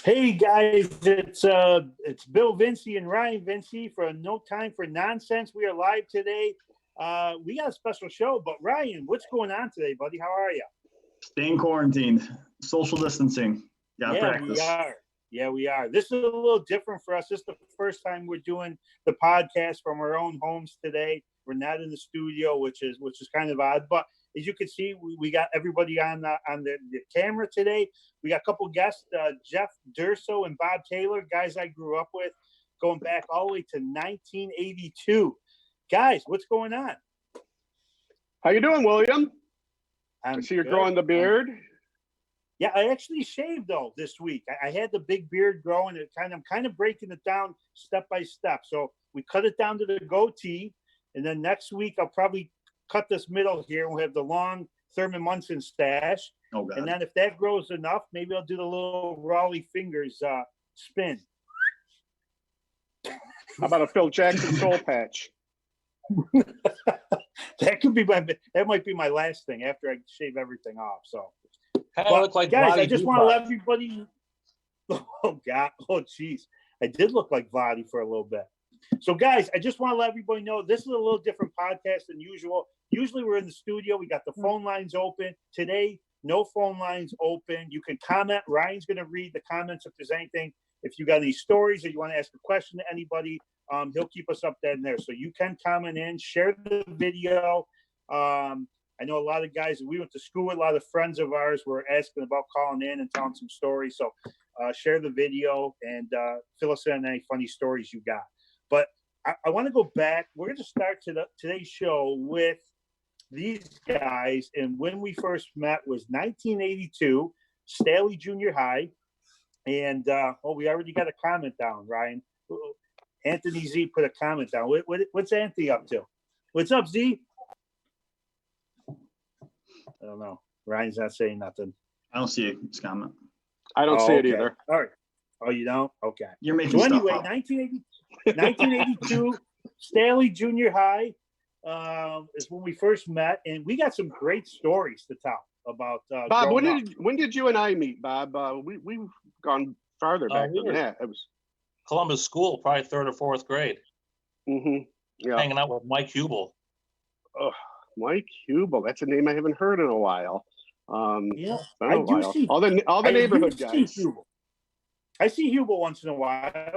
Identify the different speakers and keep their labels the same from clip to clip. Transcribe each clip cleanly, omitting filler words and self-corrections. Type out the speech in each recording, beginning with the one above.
Speaker 1: Hey guys, it's Bill Vinci and Ryan Vinci for No Time for Nonsense. We are live today. We got a special show, but Ryan, what's going on today, buddy? How are you?
Speaker 2: Staying quarantined, social distancing.
Speaker 1: Yeah,
Speaker 2: practice.
Speaker 1: we are. Yeah, we are. This is a little different for us. This is the first time we're doing the podcast from our own homes today. We're not in the studio, which is kind of odd. But as you can see, we got everybody on the camera today. We got a couple guests, Jeff Durso and Bob Taylor, guys I grew up with, going back all the way to 1982. Guys, what's going on?
Speaker 3: How you doing, William?
Speaker 1: I
Speaker 3: see you're growing the beard.
Speaker 1: Yeah, I actually shaved though this week. I had the big beard growing. I'm kind of breaking it down step by step. So we cut it down to the goatee, and then next week I'll probably cut this middle here. We'll have the long Thurman Munson stash.
Speaker 2: Oh, God.
Speaker 1: And then if that grows enough, maybe I'll do the little Raleigh fingers spin.
Speaker 3: How about a Phil Jackson soul patch?
Speaker 1: That might be my last thing after I shave everything off. So,
Speaker 4: look like
Speaker 1: guys,
Speaker 4: Vlade
Speaker 1: I just want to
Speaker 4: Divac.
Speaker 1: let everybody. Oh God! Oh jeez, I did look like Vlade for a little bit. So, guys, I just want to let everybody know this is a little different podcast than usual. Usually, we're in the studio. We got the phone lines open. Today, no phone lines open. You can comment. Ryan's going to read the comments if there's anything. If you got any stories or you want to ask a question to anybody, he'll keep us updated there. So you can comment in, share the video. I know a lot of guys we went to school with, a lot of friends of ours were asking about calling in and telling some stories. So share the video and fill us in on any funny stories you got. But I want to go back. We're going to start today's show with these guys. And when we first met was 1982, Staley Junior High. And, we already got a comment down, Ryan. Anthony Z put a comment down. What's Anthony up to? What's up, Z? I don't know. Ryan's not saying nothing.
Speaker 2: I don't see his comment.
Speaker 3: I don't see it either.
Speaker 1: All right. Oh, you don't? Okay.
Speaker 2: You're making
Speaker 1: So
Speaker 2: stuff
Speaker 1: anyway,
Speaker 2: up.
Speaker 1: 1982, Staley Junior High is when we first met, and we got some great stories to tell about.
Speaker 3: Bob, when did you and I meet, Bob? We've gone farther back than that. It was
Speaker 4: Columbus School, probably third or fourth grade.
Speaker 3: Mm-hmm. Yeah.
Speaker 4: Hanging out with Mike Hubel.
Speaker 3: Oh, Mike Hubel. That's a name I haven't heard in a while.
Speaker 1: Yeah,
Speaker 3: I do see all the neighborhood guys.
Speaker 1: Hubel. I see Hubel once in a while at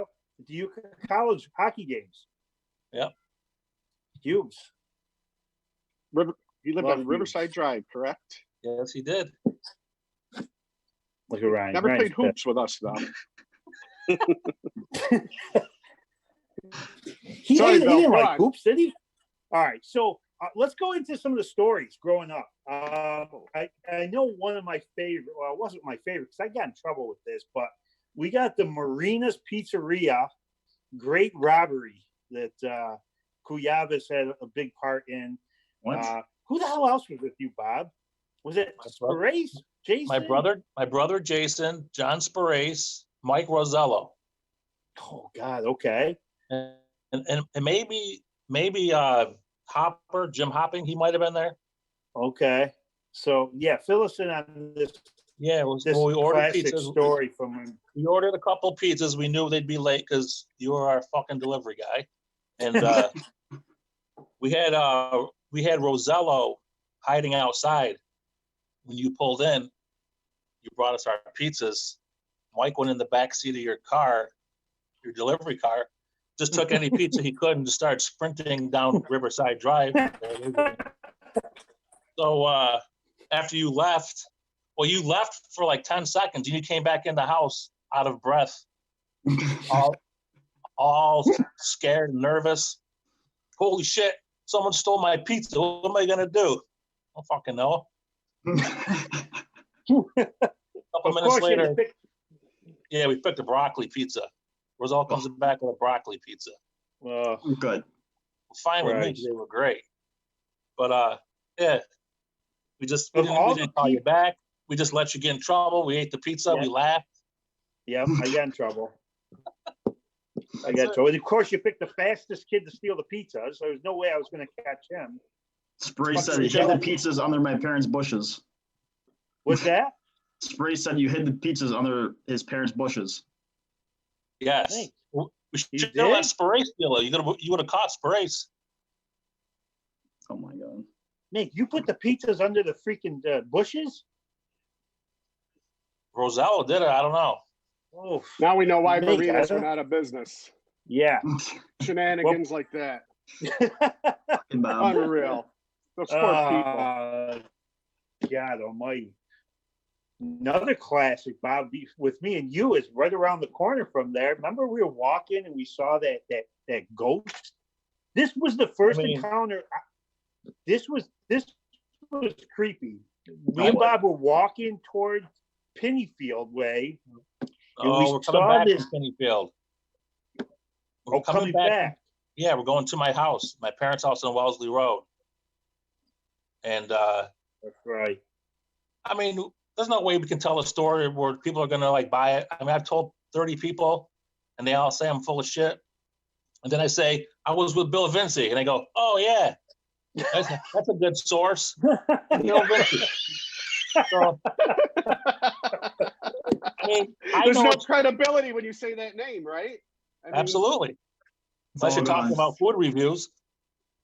Speaker 1: the college hockey games.
Speaker 4: Yep.
Speaker 1: Hughes.
Speaker 3: He lived on Riverside Drive, correct?
Speaker 4: Yes, he did.
Speaker 1: Look at Ryan.
Speaker 3: Never
Speaker 1: Ryan's
Speaker 3: played hoops with us, though.
Speaker 1: He
Speaker 3: Sorry,
Speaker 1: didn't
Speaker 3: Bill,
Speaker 1: like hoops, did he? All right, so let's go into some of the stories growing up. I know one of my favorite. Well, it wasn't my favorite because I got in trouble with this, but we got the Marina's Pizzeria great robbery that Kuyavas had a big part in. Who the hell else was with you, Bob? Was it Spirace? Jason?
Speaker 4: My brother Jason, John Spirace, Mike Rosello.
Speaker 1: Oh God, okay.
Speaker 4: And maybe Hopper, Jim Hopping, he might have been there.
Speaker 1: Okay. So yeah, fill us in on this.
Speaker 4: Yeah, it was
Speaker 1: this
Speaker 4: we ordered pizzas.
Speaker 1: Story from him.
Speaker 4: We ordered a couple pizzas. We knew they'd be late because you were our fucking delivery guy. And we had Rosello hiding outside. When you pulled in, you brought us our pizzas. Mike went in the back seat of your car, your delivery car, just took any pizza he could and just started sprinting down Riverside Drive. So after you left, you left for like 10 seconds and you came back in the house out of breath, all scared and nervous. Holy shit, someone stole my pizza. What am I going to do? I don't fucking know. A couple minutes later, we picked a broccoli pizza. Rosal comes back with a broccoli pizza.
Speaker 2: Good.
Speaker 4: Fine with me, they were great. But we didn't call you back. We just let you get in trouble. We ate the pizza. We laughed.
Speaker 1: Yep, I got in trouble. I got in trouble. And of course, you picked the fastest kid to steal the pizza, so there's no way I was going to catch him.
Speaker 2: Spray said he hid the pizzas under my parents' bushes.
Speaker 1: What's that?
Speaker 2: Spray said you hid the pizzas under his parents' bushes.
Speaker 4: Yes.
Speaker 1: Hey,
Speaker 4: We
Speaker 1: you
Speaker 4: should have let
Speaker 1: did?
Speaker 4: Spray steal it. You would have caught Sprays.
Speaker 2: Oh my god.
Speaker 1: Nick, you put the pizzas under the freaking bushes?
Speaker 4: Rosello did it. I don't know.
Speaker 1: Oh,
Speaker 3: Now we know why
Speaker 1: Nick,
Speaker 3: marinas
Speaker 1: I
Speaker 3: went
Speaker 1: don't-
Speaker 3: out of business.
Speaker 1: yeah.
Speaker 3: Shenanigans like that.
Speaker 2: Fucking Bob.
Speaker 3: Unreal. Those poor people.
Speaker 1: God almighty. Another classic, Bob, with me and you is right around the corner from there. Remember we were walking and we saw that ghost? This was the first encounter. This was creepy. Me and Bob were walking toward Pennyfield way.
Speaker 4: Oh, we're coming back from Pennyfield.
Speaker 1: We're coming back.
Speaker 4: Yeah, we're going to my house, my parents' house on Wellesley Road. And
Speaker 1: That's right.
Speaker 4: I mean, there's no way we can tell a story where people are gonna like buy it. I mean, I've told 30 people and they all say I'm full of shit. And then I say, I was with Bill Vinci, and they go, oh yeah, that's a good source. Bill Vinci. So, I mean,
Speaker 3: There's no credibility when you say that name, right? I mean,
Speaker 4: absolutely. Unless you're talking about food reviews.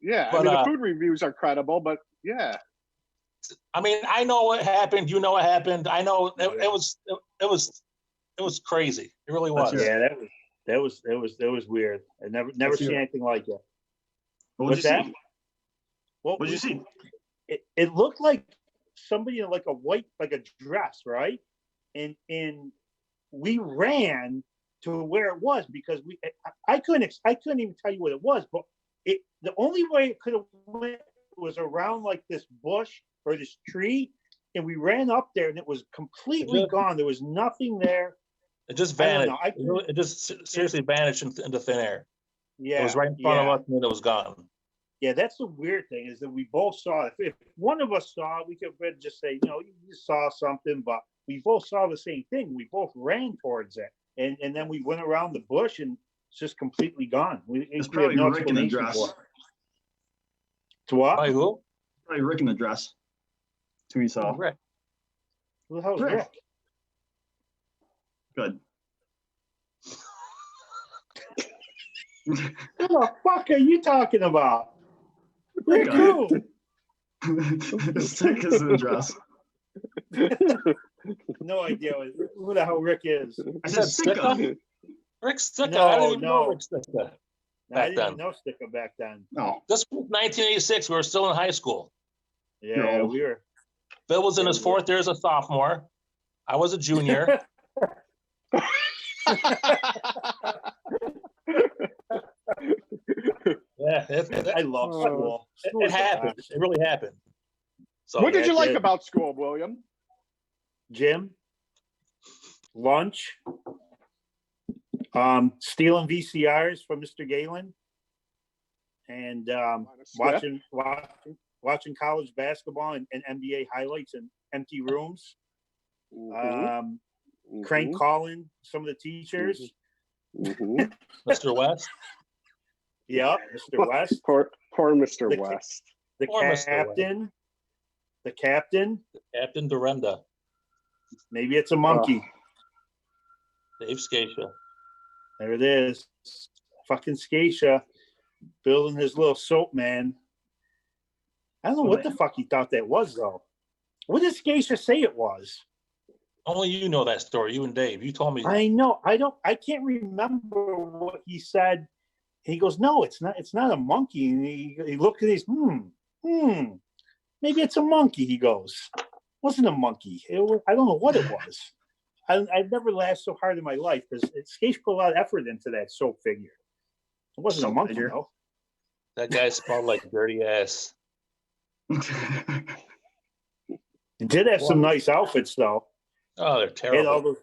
Speaker 3: Yeah,
Speaker 4: But,
Speaker 3: I mean, the food reviews are credible, but yeah.
Speaker 4: I mean, I know what happened. You know what happened. I know it was crazy. It really was.
Speaker 1: Yeah, that was weird. I never seen anything like it.
Speaker 2: What did you see?
Speaker 1: What
Speaker 2: did you see?
Speaker 1: It looked like somebody in like a white, like a dress, right? And we ran to where it was because I couldn't even tell you what it was, but the only way it could have went was around like this bush or this tree, and we ran up there and it was completely gone. There was nothing there.
Speaker 4: It just vanished. It just seriously vanished into thin air.
Speaker 1: Yeah,
Speaker 4: it was right in front of us and then it was gone.
Speaker 1: Yeah, that's the weird thing is that we both saw it. If one of us saw it, we could just say, you just saw something, but we both saw the same thing. We both ran towards it, and then we went around the bush and it's just completely gone.
Speaker 2: It's probably no Rick in the dress.
Speaker 1: To what?
Speaker 4: By who?
Speaker 2: Probably Rick in the dress. That's who you saw.
Speaker 4: Rick.
Speaker 1: Who the hell's Rick?
Speaker 2: Good.
Speaker 1: Who the fuck are you talking about? Rick who?
Speaker 2: Stick is in the dress.
Speaker 1: No idea who the hell Rick is.
Speaker 2: I said Sticka.
Speaker 4: Rick Sticka.
Speaker 1: No,
Speaker 4: I didn't even know Rick Sticka.
Speaker 1: I didn't know Sticka back then.
Speaker 2: No.
Speaker 4: This was 1986. We were still in high school.
Speaker 1: Yeah, we were.
Speaker 4: Bill was in his fourth year as a sophomore. I was a junior. Yeah,
Speaker 1: I love school.
Speaker 4: It happened. It really happened. So,
Speaker 3: what did you like about school, William?
Speaker 1: Gym, lunch, stealing VCRs from Mr. Galen, and watching college basketball and NBA highlights in empty rooms. Crank calling some of the teachers.
Speaker 4: Mr. West.
Speaker 1: Yep, Mr. West.
Speaker 3: Poor Mr. West.
Speaker 1: The captain. The captain.
Speaker 4: Captain Dorinda.
Speaker 1: Maybe it's a monkey.
Speaker 4: Dave Scatia.
Speaker 1: There it is. Fucking Scatia building his little soap man. I don't know what the fuck he thought that was, though. What did Scatia say it was?
Speaker 4: Only you know that story, you and Dave. You told me.
Speaker 1: I know. I can't remember what he said. He goes, no, it's not a monkey. And he looked at these, maybe it's a monkey, he goes. It wasn't a monkey. I don't know what it was. I've never laughed so hard in my life because Skate put a lot of effort into that soap figure. It wasn't a monkey, though.
Speaker 4: That guy smelled like dirty ass.
Speaker 1: He did have some nice outfits, though.
Speaker 4: Oh, they're terrible.
Speaker 1: He had all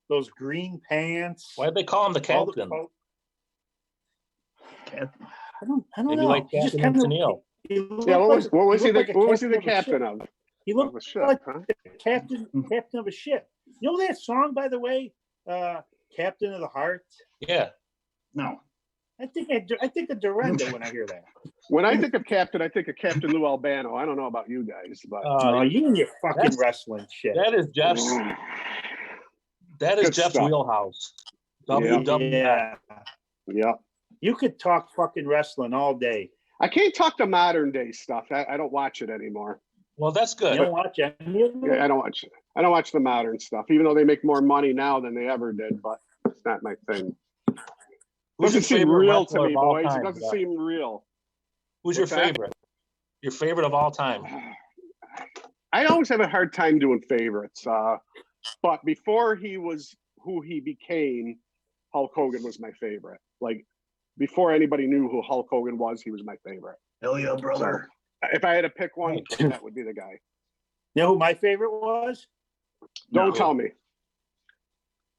Speaker 1: those green pants.
Speaker 4: Why'd they call him the captain?
Speaker 1: I don't know.
Speaker 4: Like Captain Tennille.
Speaker 3: Yeah, what was he the captain of?
Speaker 1: He looked like the captain of a ship. You know that song, by the way, Captain of the Heart?
Speaker 4: Yeah.
Speaker 2: No.
Speaker 1: I think of Dorinda when I hear that.
Speaker 3: When I think of Captain, I think of Captain Lou Albano. I don't know about you guys, but
Speaker 1: Oh, you and your fucking
Speaker 4: that's-
Speaker 1: wrestling shit.
Speaker 4: That is Jeff's. That is
Speaker 3: Good
Speaker 4: Jeff's
Speaker 3: stuff.
Speaker 4: wheelhouse.
Speaker 3: Yeah.
Speaker 4: WWF.
Speaker 3: Yeah.
Speaker 1: You could talk fucking wrestling all day.
Speaker 3: I can't talk to modern day stuff. I don't watch it anymore.
Speaker 4: Well, that's good.
Speaker 1: You don't watch any of them?
Speaker 3: Yeah, I don't watch it. I don't watch the modern stuff, even though they make more money now than they ever did. But it's not my thing.
Speaker 4: Who's your
Speaker 3: Doesn't seem
Speaker 4: favorite
Speaker 3: real to
Speaker 4: wrestler
Speaker 3: me,
Speaker 4: of all
Speaker 3: boys.
Speaker 4: time,
Speaker 3: It doesn't
Speaker 4: Jeff?
Speaker 3: seem real.
Speaker 4: Who's your
Speaker 3: What's that?
Speaker 4: favorite? Your favorite of all time?
Speaker 3: I always have a hard time doing favorites. But before he was who he became, Hulk Hogan was my favorite. Like before anybody knew who Hulk Hogan was, he was my favorite.
Speaker 2: Hell yeah, brother.
Speaker 3: If I had to pick one, that would be the guy.
Speaker 1: You know who my favorite was?
Speaker 3: Don't
Speaker 2: No.
Speaker 3: tell me.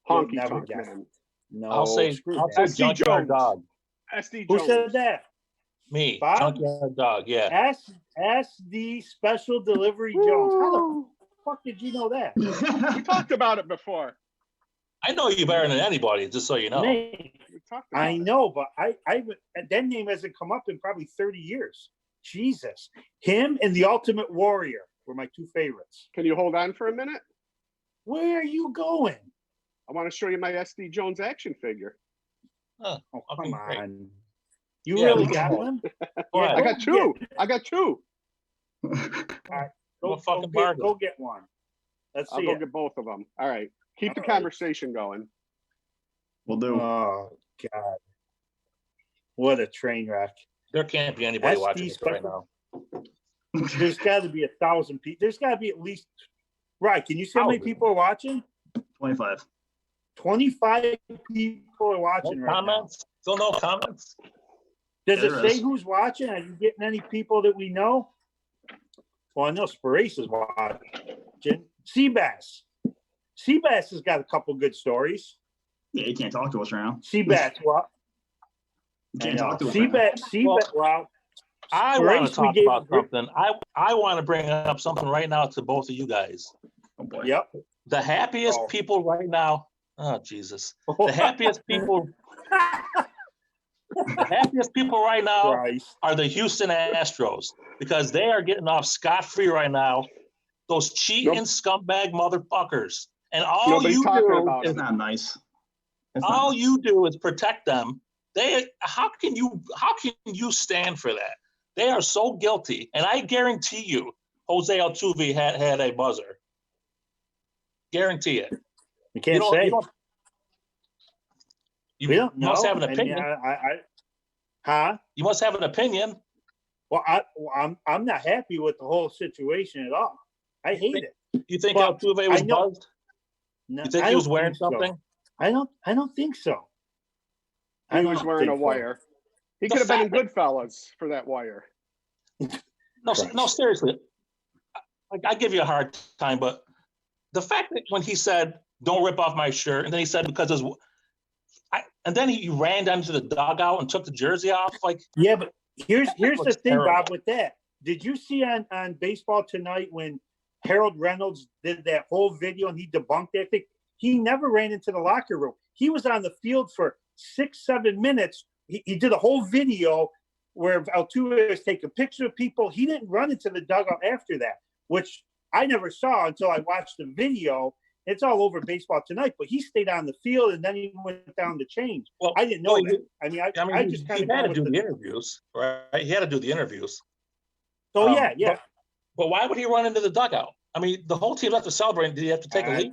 Speaker 1: You'll
Speaker 3: Honky
Speaker 1: never
Speaker 3: Tonk
Speaker 1: guess.
Speaker 3: Man.
Speaker 1: No,
Speaker 4: I'll say
Speaker 1: screw that.
Speaker 3: SD
Speaker 4: Junkyard
Speaker 3: Jones.
Speaker 4: Dog.
Speaker 3: SD
Speaker 1: Who
Speaker 3: Jones.
Speaker 1: said that?
Speaker 4: Me,
Speaker 1: Bob?
Speaker 4: Junkyard Dog. Yeah.
Speaker 1: SD Special Delivery Jones. How the
Speaker 3: Woo.
Speaker 1: fuck did you know that?
Speaker 3: We talked about it before.
Speaker 4: I know you better than anybody, just so you know.
Speaker 1: Man,
Speaker 3: We talked about
Speaker 1: I
Speaker 3: it.
Speaker 1: know, but that name hasn't come up in probably 30 years. Jesus. Him and the Ultimate Warrior were my two favorites.
Speaker 3: Can you hold on for a minute?
Speaker 1: Where are you going?
Speaker 3: I want to show you my SD Jones action figure.
Speaker 1: Oh,
Speaker 4: Okay,
Speaker 1: come
Speaker 4: great.
Speaker 1: on. You
Speaker 4: Yeah,
Speaker 1: really
Speaker 4: we
Speaker 1: got
Speaker 4: can.
Speaker 1: one?
Speaker 4: Go ahead.
Speaker 3: I got two. I got two.
Speaker 1: Go,
Speaker 4: fucking
Speaker 1: go,
Speaker 4: bargain.
Speaker 1: go get one. Let's
Speaker 3: I'll
Speaker 1: see
Speaker 3: go
Speaker 1: it.
Speaker 3: get both of them. All right. Keep the
Speaker 1: All right.
Speaker 3: conversation going.
Speaker 2: We'll do.
Speaker 1: Oh, God. What a train wreck.
Speaker 4: There can't be anybody
Speaker 1: SD
Speaker 4: watching this right
Speaker 1: Special-
Speaker 4: now.
Speaker 1: There's got to be 1,000 people. There's got to be at least. Right. Can you see how many
Speaker 4: 1,000.
Speaker 1: people are watching?
Speaker 2: 25.
Speaker 1: 25 people are
Speaker 4: No
Speaker 1: watching right now.
Speaker 4: comments? Still no comments?
Speaker 1: Does
Speaker 2: There
Speaker 1: it say
Speaker 2: is.
Speaker 1: who's watching? Are you getting any people that we know? Well, I know Sparace is watching. Seabass. Seabass has got a couple good stories.
Speaker 2: Yeah, you can't talk to us right now.
Speaker 1: Seabass, well,
Speaker 2: You
Speaker 1: I
Speaker 2: can't
Speaker 1: know.
Speaker 2: talk to us right now.
Speaker 1: Seabass, well,
Speaker 4: I
Speaker 1: Sparace,
Speaker 4: want to
Speaker 1: we
Speaker 4: talk
Speaker 1: gave
Speaker 4: about
Speaker 1: a grip-
Speaker 4: something. I want to bring up something right now to both of you guys.
Speaker 2: Oh boy.
Speaker 1: Yep.
Speaker 4: The happiest
Speaker 1: Oh.
Speaker 4: people right now. Oh Jesus! The happiest people. The happiest people right now
Speaker 1: Christ.
Speaker 4: are the Houston Astros because they are getting off scot-free right now. Those cheating scumbag motherfuckers, and all
Speaker 3: Nobody's
Speaker 4: you
Speaker 3: talking
Speaker 4: do
Speaker 3: about
Speaker 4: is
Speaker 2: It's not nice. It's not
Speaker 4: all
Speaker 2: nice.
Speaker 4: you do is protect them. How can you stand for that? They are so guilty, and I guarantee you, Jose Altuve had a buzzer. Guarantee it.
Speaker 1: You can't
Speaker 4: don't-
Speaker 1: say.
Speaker 4: you don't- You
Speaker 1: We don't know.
Speaker 4: must have an
Speaker 1: I mean,
Speaker 4: opinion.
Speaker 1: huh?
Speaker 4: You must have an opinion.
Speaker 1: Well, I'm not happy with the whole situation at all. I hate it.
Speaker 4: You think
Speaker 1: Well,
Speaker 4: Altuve was
Speaker 1: I know-
Speaker 4: buzzed?
Speaker 1: No,
Speaker 4: You think
Speaker 1: I
Speaker 4: he was
Speaker 1: don't
Speaker 4: wearing
Speaker 1: think so.
Speaker 4: something?
Speaker 1: I don't think so.
Speaker 3: He was
Speaker 1: don't
Speaker 3: wearing a
Speaker 1: think so.
Speaker 3: wire. He
Speaker 4: The
Speaker 3: could have been in
Speaker 4: fact
Speaker 3: Goodfellas for that wire.
Speaker 4: No,
Speaker 1: Christ.
Speaker 4: no, seriously. I give you a hard time, but the fact that when he said, "Don't rip off my shirt," and then he said because and then he ran down to the dugout and took the jersey off. Like,
Speaker 1: Yeah, but here's the
Speaker 4: looks
Speaker 1: thing,
Speaker 4: terrible.
Speaker 1: Bob, with that. Did you see on Baseball Tonight when Harold Reynolds did that whole video and he debunked that thing? He never ran into the locker room. He was on the field for 6-7 minutes. He did a whole video where Altuve was taking pictures of people. He didn't run into the dugout after that, which I never saw until I watched the video. It's all over Baseball Tonight, but he stayed on the field and then he went down to change.
Speaker 4: well,
Speaker 1: I didn't know
Speaker 4: well,
Speaker 1: that. I mean, I just
Speaker 4: he
Speaker 1: kind of
Speaker 4: had to
Speaker 1: go
Speaker 4: do
Speaker 1: with
Speaker 4: the interviews, right? He had to do the interviews.
Speaker 1: So yeah.
Speaker 4: But why would he run into the dugout? I mean, the whole team left to celebrate. Did he have to take a leave?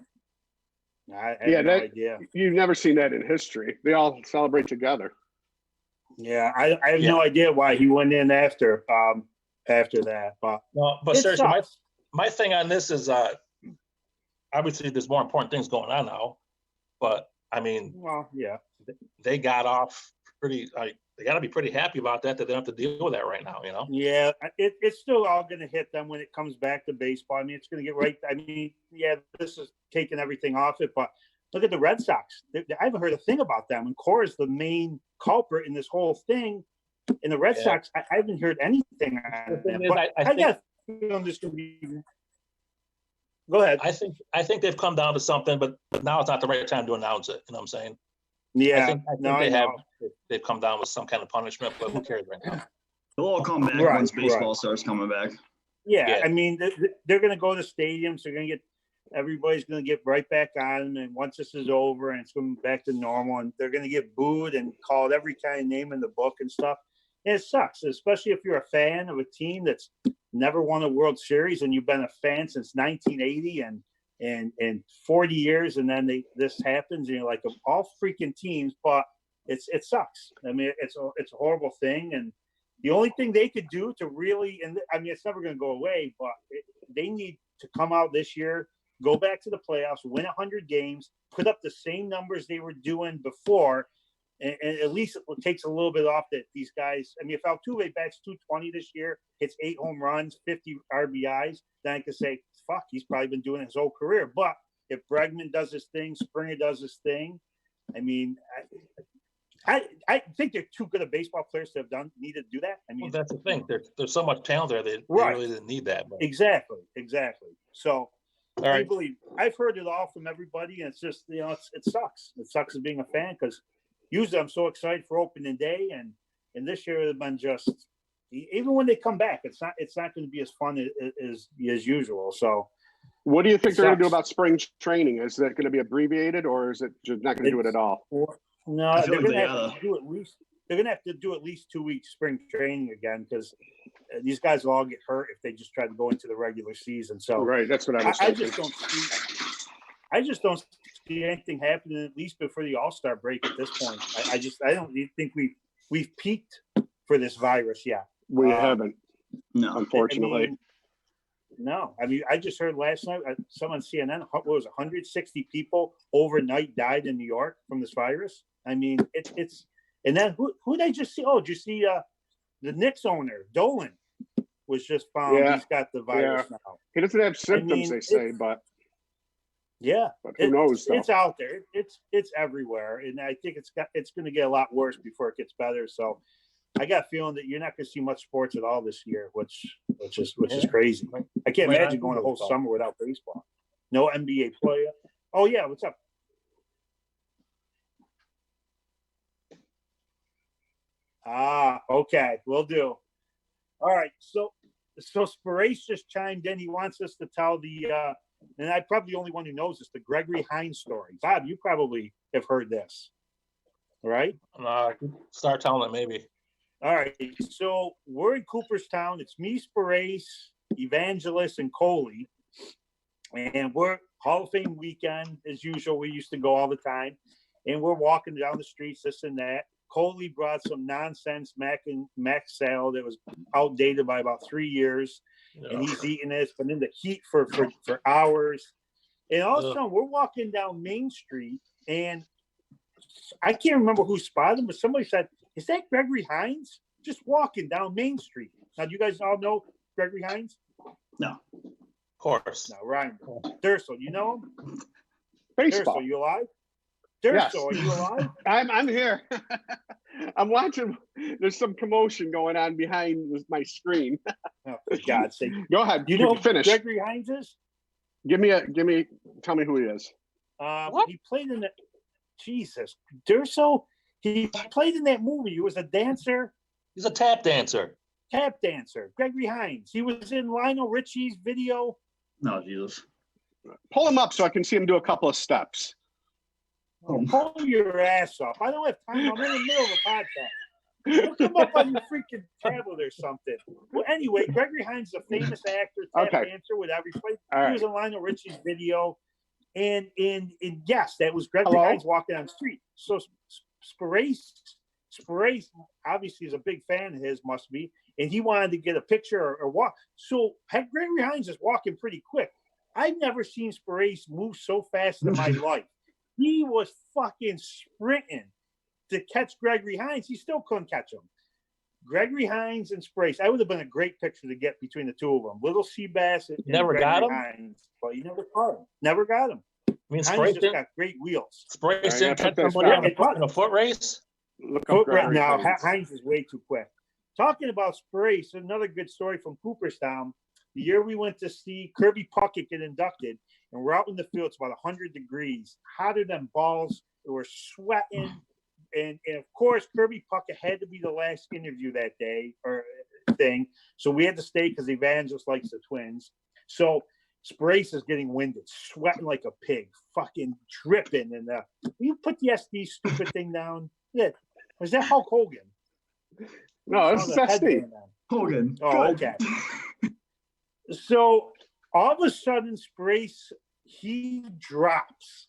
Speaker 1: I have
Speaker 3: Yeah,
Speaker 1: no
Speaker 3: that-
Speaker 1: idea.
Speaker 3: You've never seen that in history. They all celebrate together.
Speaker 1: Yeah, I have no idea why he went in after that. But
Speaker 4: No, but
Speaker 1: it
Speaker 4: seriously,
Speaker 1: sucks.
Speaker 4: my thing on this is obviously there's more important things going on now. But I mean,
Speaker 1: Well, yeah.
Speaker 4: they got off pretty. They got to be pretty happy about that. That they don't have to deal with that right now. You know.
Speaker 1: Yeah, it's still all going to hit them when it comes back to baseball. I mean, it's going to get right. I mean, yeah, this is taking everything off it, but look at the Red Sox. I haven't heard a thing about them. And Cora's the main culprit in this whole thing. In the Red Sox, I haven't heard anything on them.
Speaker 4: is,
Speaker 1: But
Speaker 4: I
Speaker 1: I got a feeling this could be. Go ahead.
Speaker 4: I think they've come down to something, but now it's not the right time to announce it. You know what I'm saying?
Speaker 1: Yeah,
Speaker 4: I think
Speaker 1: no,
Speaker 4: they
Speaker 1: I
Speaker 4: have.
Speaker 1: know.
Speaker 4: They've come down with some kind of punishment, but who cares right now?
Speaker 2: They'll all come back
Speaker 1: Right,
Speaker 2: once baseball
Speaker 1: right.
Speaker 2: starts coming back.
Speaker 1: Yeah,
Speaker 4: Yeah.
Speaker 1: I mean, they're going to go to stadiums. They're going to get everybody's going to get right back on, and once this is over and it's going back to normal, and they're going to get booed and called every kind of name in the book and stuff. And it sucks, especially if you're a fan of a team that's never won a World Series and you've been a fan since 1980 and 40 years, and then this happens, and you're like, of all freaking teams, but it sucks. I mean, it's a horrible thing, and the only thing they could do to really, and I mean, it's never going to go away, but they need to come out this year, go back to the playoffs, win 100 games, put up the same numbers they were doing before, and at least it takes a little bit off that these guys. I mean, if Altuve bats 220 this year, hits 8 home runs, 50 RBIs, then I could say, fuck, he's probably been doing it his whole career. But if Bregman does his thing, Springer does his thing, I mean, I think they're too good of baseball players to have needed to do that. I mean,
Speaker 4: Well, that's the thing. There's so much talent there that
Speaker 1: Right.
Speaker 4: they really didn't need that. But.
Speaker 1: Exactly. So
Speaker 4: All right.
Speaker 1: I've heard it all from everybody, and it's just, it sucks. It sucks as being a fan because usually I'm so excited for opening day, and this year it's been just, even when they come back, it's not going to be as fun as usual. So,
Speaker 3: what do you think they're going to do
Speaker 1: sucks.
Speaker 3: about spring training? Is that going to be abbreviated, or is it just not going to do it at all?
Speaker 1: No,
Speaker 2: I feel
Speaker 1: they're
Speaker 2: like
Speaker 1: going to
Speaker 2: they
Speaker 1: have to do at least. They're going to have to do at least 2 weeks spring training again because these guys will all get hurt if they just try to go into the regular season. So,
Speaker 3: Right, that's what I was
Speaker 1: I
Speaker 3: thinking.
Speaker 1: just don't see anything happening at least before the All-Star break at this point. I don't even think we've peaked for this virus yet.
Speaker 3: We haven't,
Speaker 2: No.
Speaker 3: unfortunately.
Speaker 1: No, I mean, I just heard last night someone on CNN, what was 160 people overnight died in New York from this virus. I mean, it's and then who they just see? Oh, did you see the Knicks owner Dolan was just found he's got the virus now.
Speaker 3: He doesn't have symptoms, they say, but who knows? Though.
Speaker 1: It's out there. It's everywhere, and I think it's going to get a lot worse before it gets better. So, I got a feeling that you're not going to see much sports at all this year, which is crazy. I can't imagine going a whole summer without baseball. No NBA player. Oh yeah, what's up? Okay, we'll do. All right, so Spirace just chimed in. He wants us to tell and I'm probably the only one who knows this, the Gregory Hines story. Bob, you probably have heard this, right?
Speaker 4: Start telling it maybe.
Speaker 1: All right, so we're in Cooperstown. It's me, Spirace, Evangelist, and Coley, and we're Hall of Fame weekend as usual. We used to go all the time, and we're walking down the streets, this and that. Coley brought some nonsense mac salad that was outdated by about 3 years, and he's eating it. It's been in the heat for hours, and all of a sudden we're walking down Main Street, and I can't remember who spotted him, but somebody said, "Is that Gregory Hines just walking down Main Street?" Now, do you guys all know Gregory Hines?
Speaker 2: No.
Speaker 4: Of course.
Speaker 1: No, Ryan. Durso, you know him?
Speaker 3: Baseball.
Speaker 1: Durso, you alive? Durso,
Speaker 3: Yes.
Speaker 1: are you alive?
Speaker 3: I'm here. I'm watching. There's some commotion going on behind my screen.
Speaker 1: Oh, for God's sake.
Speaker 3: Go ahead.
Speaker 1: You know who
Speaker 3: finish.
Speaker 1: Gregory Hines is?
Speaker 3: Tell me who he is.
Speaker 1: He played in the Jesus. Durso, he played in that movie. He was a dancer.
Speaker 4: He's a tap dancer.
Speaker 1: Gregory Hines. He was in Lionel Richie's video.
Speaker 2: No, Jesus.
Speaker 3: Pull him up so I can see him do a couple of steps.
Speaker 1: Pull your ass up. I don't have time. I'm in the middle of a podcast. Look him up on your freaking tablet or something. Well, anyway, Gregory Hines is a famous actor, tap dancer, whatever. He was in Lionel Richie's video. And yes, that was Gregory Hines walking down the street. So Spirace obviously is a big fan of his, must be, and he wanted to get a picture or walk. So Gregory Hines is walking pretty quick. I've never seen Spirace move so fast in my life. He was fucking sprinting to catch Gregory Hines. He still couldn't catch him. Gregory Hines and Spirace. That would have been a great picture to get between the two of them. Little Seabass and
Speaker 4: Never got him?
Speaker 1: Hines, but you never caught him. Never got him.
Speaker 4: I mean,
Speaker 1: Hines just got great wheels.
Speaker 4: Spirace didn't catch somebody in a foot race?
Speaker 1: Now, Hines is way too quick. Talking about Spirace, another good story from Cooperstown. The year we went to see Kirby Puckett get inducted, and we're out in the field. It's about 100 degrees, hotter than balls. We're sweating. And of course, Kirby Puckett had to be the last interview that day or thing. So we had to stay because Evangelist likes the Twins. So Sprace is getting winded, sweating like a pig, fucking dripping. And you put the SD stupid thing down. Yeah. Was that Hulk Hogan?
Speaker 3: No, it's SD.
Speaker 2: Hogan.
Speaker 1: Oh,
Speaker 2: Good.
Speaker 1: okay. So all of a sudden, Sprace, he drops.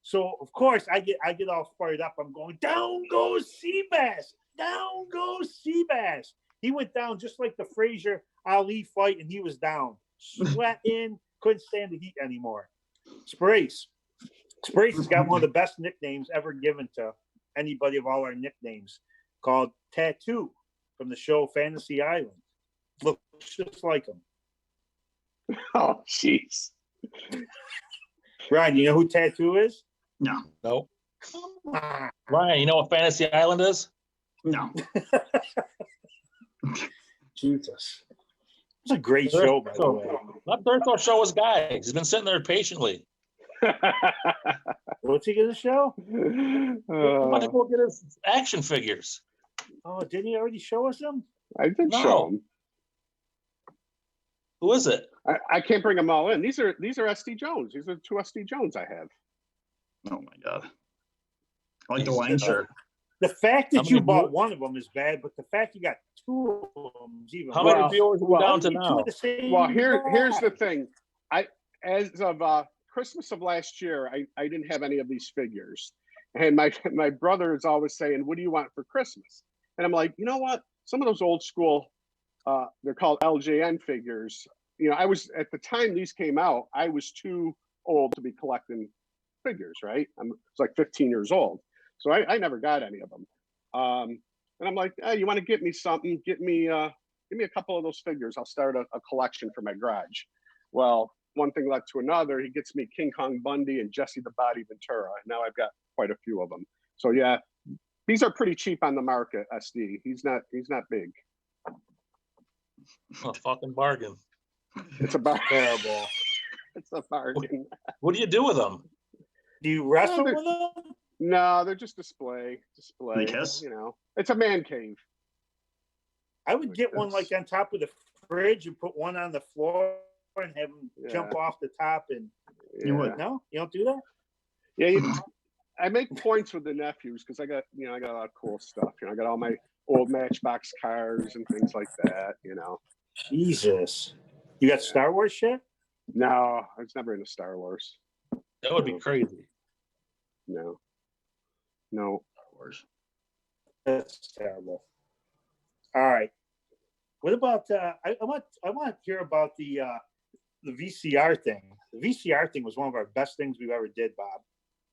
Speaker 1: So of course I get all fired up. I'm going, down goes Seabass, down goes Seabass. He went down just like the Frazier Ali fight, and he was down, sweating, couldn't stand the heat anymore. Sprace has got one of the best nicknames ever given to anybody of all our nicknames, called Tattoo from the show Fantasy Island. Looks just like him.
Speaker 3: Oh, jeez.
Speaker 1: Ryan, you know who Tattoo is?
Speaker 2: No.
Speaker 4: No.
Speaker 1: Come on.
Speaker 4: Ryan, you know what Fantasy Island is?
Speaker 2: No.
Speaker 1: Jesus. It's a great show, by the way.
Speaker 4: Let Durso show his guy. He's been sitting there patiently.
Speaker 1: What's he going to show?
Speaker 4: I'm going to go get his action figures.
Speaker 1: Oh, didn't he already show us them?
Speaker 3: I did
Speaker 4: No.
Speaker 3: show him.
Speaker 4: Who is it?
Speaker 3: I can't bring them all in. These are SD Jones. These are 2 SD Jones I have.
Speaker 2: Oh my God. I like the wine shirt.
Speaker 1: The fact that
Speaker 4: How
Speaker 1: you
Speaker 4: many
Speaker 1: bought
Speaker 4: viewers-
Speaker 1: one of them is bad, but the fact you got 2 of them is even
Speaker 4: How
Speaker 1: worse.
Speaker 4: many viewers are we down to
Speaker 1: Two
Speaker 4: now?
Speaker 1: of the same
Speaker 3: Well, here's the
Speaker 1: guy.
Speaker 3: thing. As of Christmas of last year, I didn't have any of these figures, and my brother is always saying, "What do you want for Christmas?" And I'm like, you know what? Some of those old school, they're called LJN figures. You know, I was at the time these came out, I was too old to be collecting figures, right? I was like 15 years old, so I never got any of them. And I'm like, hey, you want to get me something? Give me a couple of those figures. I'll start a collection for my garage. Well, one thing led to another. He gets me King Kong Bundy and Jesse the Body Ventura. And now I've got quite a few of them. So yeah, these are pretty cheap on the market, SD. He's not big.
Speaker 4: A fucking bargain.
Speaker 3: It's about
Speaker 1: Terrible.
Speaker 3: It's a bargain.
Speaker 4: What do you do with them?
Speaker 1: Do you wrestle
Speaker 3: they're-
Speaker 1: with them?
Speaker 3: No, they're just display.
Speaker 2: They kiss?
Speaker 3: You know, it's a man cave.
Speaker 1: I would get one like on top of the fridge and put one on the floor and have them jump off the top. And
Speaker 2: You would.
Speaker 1: no, you don't do that.
Speaker 3: Yeah, I make points with the nephews because I got a lot of cool stuff. You know, I got all my old Matchbox cars and things like that. You know.
Speaker 1: Jesus, you got Star Wars shit?
Speaker 3: No, I was never into Star Wars.
Speaker 4: That would be crazy.
Speaker 3: No.
Speaker 2: Of course.
Speaker 1: That's terrible. All right. What about I want to hear about the VCR thing. The VCR thing was one of our best things we've ever did, Bob.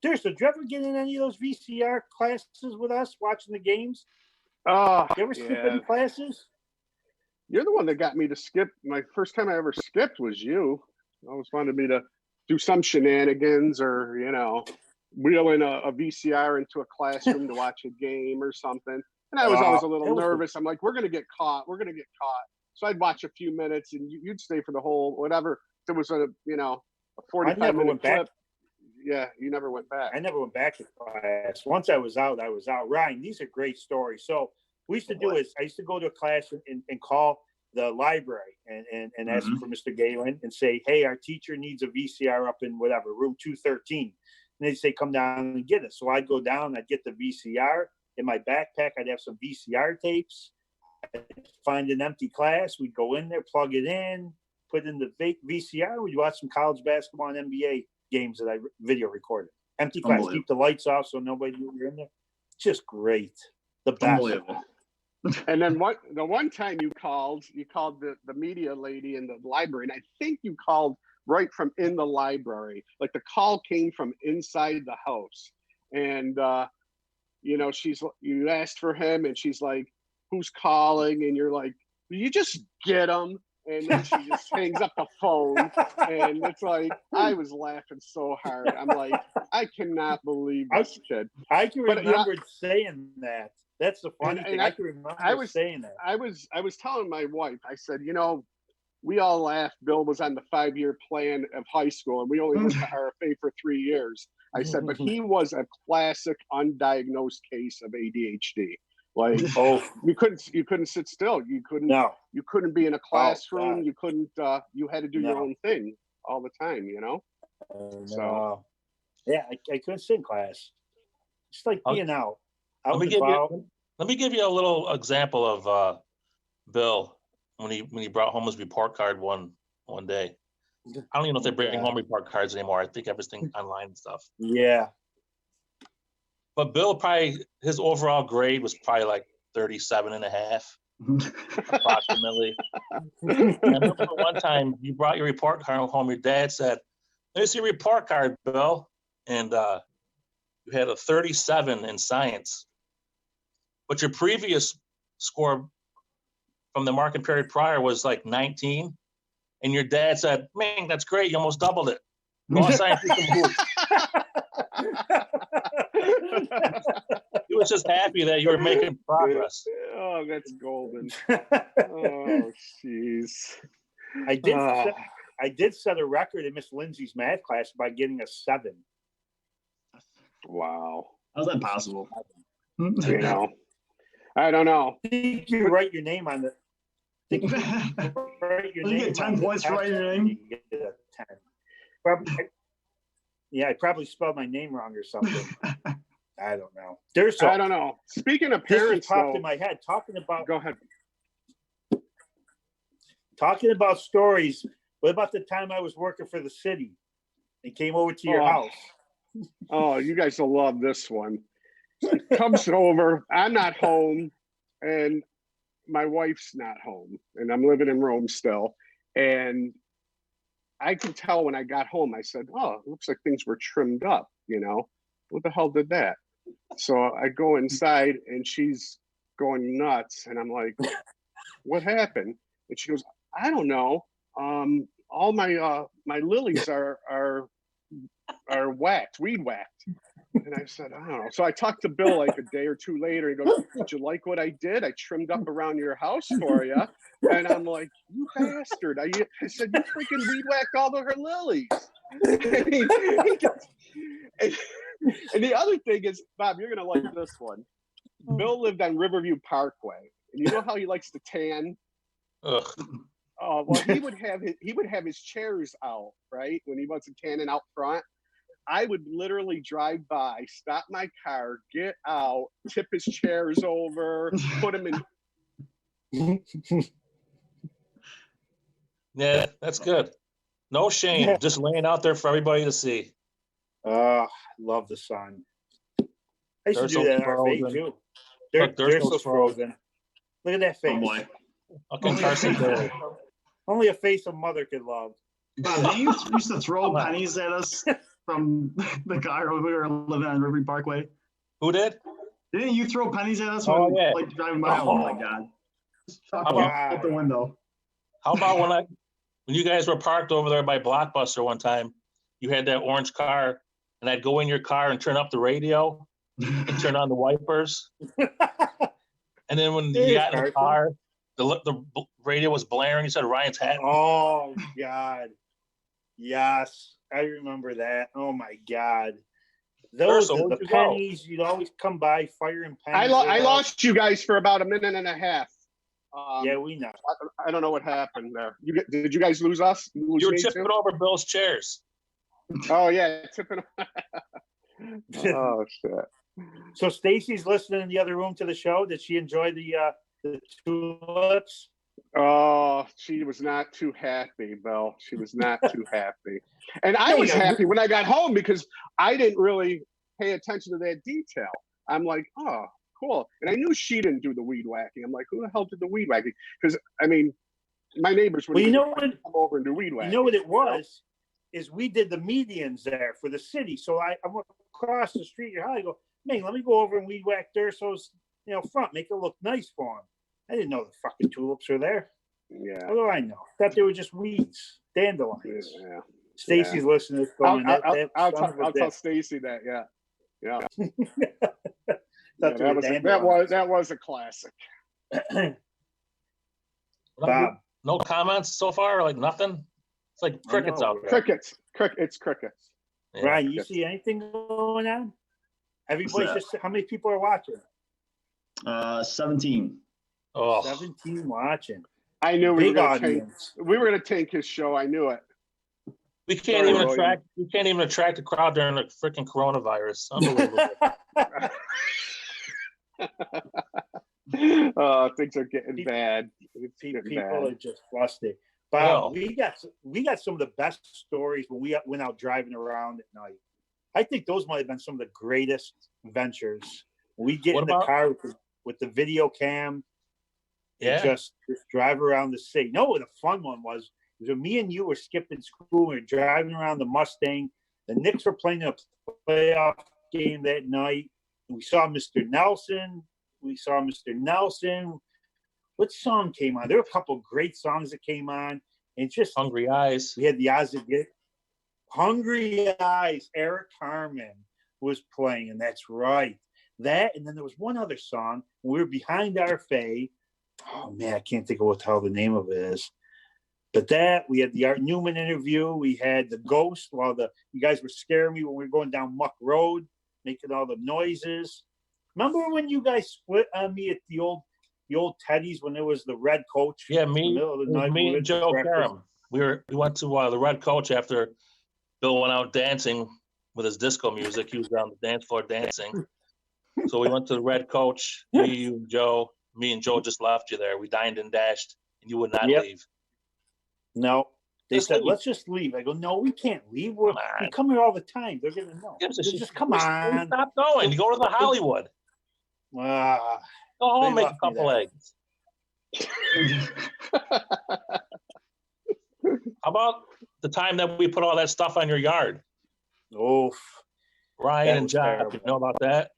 Speaker 1: Durso, did you ever get in any of those VCR classes with us watching the games?
Speaker 3: Oh,
Speaker 1: You ever skip any classes?
Speaker 3: You're the one that got me to skip. My first time I ever skipped was you. Always wanted me to do some shenanigans or, you know, wheel in a VCR into a classroom to watch a game or something. And I was always a little nervous. I'm like, we're going to get caught. So I'd watch a few minutes and you'd stay for the whole, whatever. There was a 45-minute clip. Yeah, you never went back.
Speaker 1: I never went back to class. Once I was out, I was out. Ryan, these are great stories. So we used to do is I used to go to a class and call the library and ask for Mr. Galen and say, hey, our teacher needs a VCR up in whatever, room 213. And they'd say, come down and get it. So I'd go down, I'd get the VCR. In my backpack, I'd have some VCR tapes. I'd find an empty class. We'd go in there, plug it in, put in the VCR. We'd watch some college basketball and NBA games that I video recorded. Empty class, keep the lights off so nobody knew we were in there. Just great. The best.
Speaker 2: Unbelievable.
Speaker 3: And then the one time you called the media lady in the library, and I think you called right from in the library. Like the call came from inside the house. And you asked for him and she's like, who's calling? And you're like, you just get him. And then she just hangs up the phone. And it's like, I was laughing so hard. I'm like, I cannot believe this kid.
Speaker 1: I can remember saying that. That's the funny thing. I can remember saying that.
Speaker 3: I was telling my wife, I said, we all laughed. Bill was on the 5-year plan of high school, and we only went to RFA for 3 years. I said, but he was a classic undiagnosed case of ADHD. Like, you couldn't sit still. You couldn't be in a classroom. You couldn't. You had to do your own thing all the time. You know. So
Speaker 1: yeah, I couldn't sit in class. It's like being out.
Speaker 4: Let me give you a little example of Bill when he brought home his report card one day. I don't even know if they bring home report cards anymore. I think everything online and stuff.
Speaker 1: Yeah.
Speaker 4: But Bill his overall grade was probably like 37.5, approximately. And I remember one time you brought your report card home. Your dad said, "Let me see your report card, Bill." And you had a 37 in science. But your previous score from the marking period prior was like 19. And your dad said, "Man, that's great. You almost doubled it. Go outside and do some hoops." He was just happy that you were making progress.
Speaker 3: Oh, that's golden. Oh, jeez.
Speaker 1: I did set a record in Miss Lindsay's math class by getting a 7.
Speaker 3: Wow.
Speaker 2: How's that possible?
Speaker 3: You know, I don't know.
Speaker 1: I think you write your name on the.
Speaker 2: You get 10 points for writing your name.
Speaker 1: You get a 10. Probably, yeah, I probably spelled my name wrong or something. I don't know. Durso.
Speaker 3: I don't know. Speaking of
Speaker 1: This
Speaker 3: parents,
Speaker 1: just popped in my head.
Speaker 3: Go ahead.
Speaker 1: Talking about stories. What about the time I was working for the city and came over to your house?
Speaker 3: Oh, you guys will love this one. Comes over. I'm not home, and my wife's not home, and I'm living in Rome still. And I could tell when I got home, I said, "Oh, it looks like things were trimmed up, you know? What the hell did that?" So I go inside and she's going nuts. And I'm like, "What happened?" And she goes, "I don't know. All my my lilies are whacked, weed whacked." And I said, "I don't know." So I talked to Bill like a day or two later. He goes, "Did you like what I did? I trimmed up around your house for you." And I'm like, "You bastard." I said, "You freaking weed whacked all of her lilies." And the other thing is, Bob, you're going to like this one. Bill lived on Riverview Parkway. And you know how he likes to tan?
Speaker 4: Ugh.
Speaker 3: Oh, well, he would have his chairs out, right? When he wasn't tanning out front. I would literally drive by, stop my car, get out, tip his chairs over, put him in.
Speaker 4: Yeah, that's good. No shame, just laying out there for everybody to see.
Speaker 1: I love the sun. I used to do that in our face too. Durso's frozen. Look at that face.
Speaker 2: Oh boy.
Speaker 4: Okay, Carson Daly.
Speaker 1: Only a face a mother could love.
Speaker 2: Bob, you used to throw pennies at us from the car when we were living on Riverview Parkway.
Speaker 4: Who did?
Speaker 2: Didn't you throw pennies at us when like driving by? Oh my god! Out the window.
Speaker 4: How about when you guys were parked over there by Blockbuster one time? You had that orange car, and I'd go in your car and turn up the radio and turn on the wipers. And then when you got in the car, the radio was blaring. You said Ryan's hat.
Speaker 1: Oh God, yes, I remember that. Oh my God, those are the pennies. You'd always come by firing pennies.
Speaker 3: I lost you guys for about a minute and a half.
Speaker 1: Yeah, we know.
Speaker 3: I don't know what happened there. Did you guys lose us?
Speaker 4: You were tipping over Bill's chairs.
Speaker 3: Oh yeah, tipping. Oh shit.
Speaker 1: So Stacy's listening in the other room to the show. Did she enjoy the tulips?
Speaker 3: Oh, she was not too happy, Bill. She was not too happy. And I was happy when I got home because I didn't really pay attention to that detail. I'm like, oh, cool. And I knew she didn't do the weed whacking. I'm like, who the hell did the weed whacking? Because I mean, my neighbors would come over and do weed whacking.
Speaker 1: You know what it was? Is we did the medians there for the city. So I went across the street. I go, man, let me go over and weed whack Durso's, front, make it look nice for him. I didn't know the fucking tulips were there.
Speaker 3: Yeah.
Speaker 1: What do I know? I thought they were just weeds, dandelions.
Speaker 3: Yeah.
Speaker 1: Stacy's listening.
Speaker 3: I'll tell Stacy that. Yeah. That was a classic.
Speaker 1: Bob,
Speaker 4: No comments so far. Like nothing. It's like crickets out there.
Speaker 3: Crickets. It's crickets.
Speaker 4: Yeah.
Speaker 1: Ryan, you see anything going on? Everybody's just, how many people are watching?
Speaker 5: 17.
Speaker 4: Oh,
Speaker 1: 17 watching.
Speaker 3: I knew we were
Speaker 1: Big
Speaker 3: going to tank.
Speaker 1: audience.
Speaker 3: We were going to tank his show. I knew it.
Speaker 4: we can't
Speaker 3: Sorry,
Speaker 4: even
Speaker 3: William.
Speaker 4: attract. We can't even attract a crowd during the freaking coronavirus. Unbelievable.
Speaker 3: Things are getting bad. It's getting
Speaker 1: People
Speaker 3: bad.
Speaker 1: are just flustered. Bob,
Speaker 4: Well.
Speaker 1: we got some of the best stories when we went out driving around at night. I think those might have been some of the greatest ventures. We get
Speaker 4: What
Speaker 1: in the
Speaker 4: about-
Speaker 1: car with the video cam and
Speaker 4: Yeah.
Speaker 1: just drive around the city. No, the fun one was when me and you were skipping school. We were driving around the Mustang. The Knicks were playing a playoff game that night. We saw Mr. Nelson. What song came on? There were a couple of great songs that came on. And just
Speaker 4: Hungry Eyes.
Speaker 1: we had the odds to get Hungry Eyes. Eric Carmen was playing, and that's right. That, and then there was one other song. We were behind our Faye. Oh man, I can't think of what the hell the name of it is. But that, we had the Art Newman interview. We had the Ghost while you guys were scaring me when we were going down Muck Road, making all the noises. Remember when you guys split on me at the old Teddy's when there was the red coach?
Speaker 4: Yeah,
Speaker 1: in the
Speaker 4: me,
Speaker 1: middle of the night,
Speaker 4: me
Speaker 1: we
Speaker 4: and
Speaker 1: went to
Speaker 4: Joe
Speaker 1: breakfast.
Speaker 4: Karam. We went to the Red Coach after Bill went out dancing with his disco music. He was on the dance floor dancing. So we went to the Red Coach. Me and Joe just left you there. We dined and dashed, and you would not
Speaker 1: Yep.
Speaker 4: leave.
Speaker 1: No. They
Speaker 4: Just
Speaker 1: said,
Speaker 4: leave.
Speaker 1: let's just leave. I go, no, we can't leave.
Speaker 4: Come
Speaker 1: We
Speaker 4: on.
Speaker 1: come here all the time. They're going to know.
Speaker 4: Gives a
Speaker 1: Just
Speaker 4: shit.
Speaker 1: come on.
Speaker 4: Stop going. You go to the Hollywood.
Speaker 1: Ah,
Speaker 4: Go home,
Speaker 1: They
Speaker 4: make a
Speaker 1: left me
Speaker 4: couple
Speaker 1: there.
Speaker 4: eggs. How about the time that we put all that stuff on your yard?
Speaker 1: oof.
Speaker 4: Ryan
Speaker 1: That
Speaker 4: and
Speaker 1: was
Speaker 4: John,
Speaker 1: terrible.
Speaker 4: you know about that?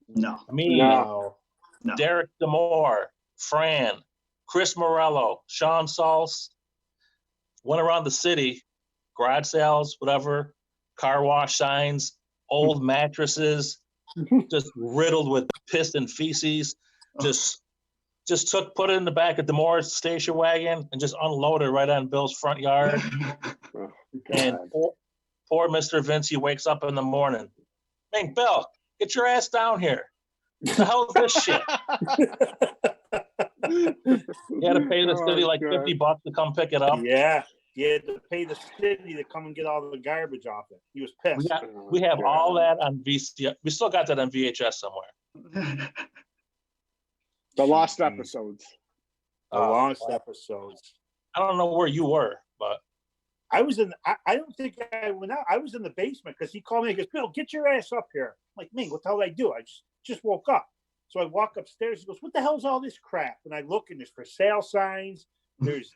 Speaker 5: No.
Speaker 4: Me,
Speaker 3: No.
Speaker 5: No.
Speaker 4: Derek Demore, Fran, Chris Morello, Sean Sauls, went around the city, garage sales, whatever, car wash signs, old mattresses, just riddled with piss and feces. Just put it in the back of Demore's station wagon and just unloaded right on Bill's front yard. And poor Mr. Vinci wakes up in the morning. Man, Bill, get your ass down here. What the hell is this shit? You had to pay the city like
Speaker 3: God.
Speaker 4: $50 to come pick it up.
Speaker 1: Yeah. You had to pay the city to come and get all the garbage off it. He was pissed.
Speaker 4: We have all that on VCR. We still got that on VHS somewhere.
Speaker 3: The lost
Speaker 1: Jeez.
Speaker 3: episodes.
Speaker 1: The longest episodes.
Speaker 4: I don't know where you were, but
Speaker 1: I was in. I don't think I went out. I was in the basement because he called me and goes, "Bill, get your ass up here." I'm like, man, what the hell did I do? I just woke up. So I walk upstairs. He goes, "What the hell is all this crap?" And I look, and there's for sale signs. There's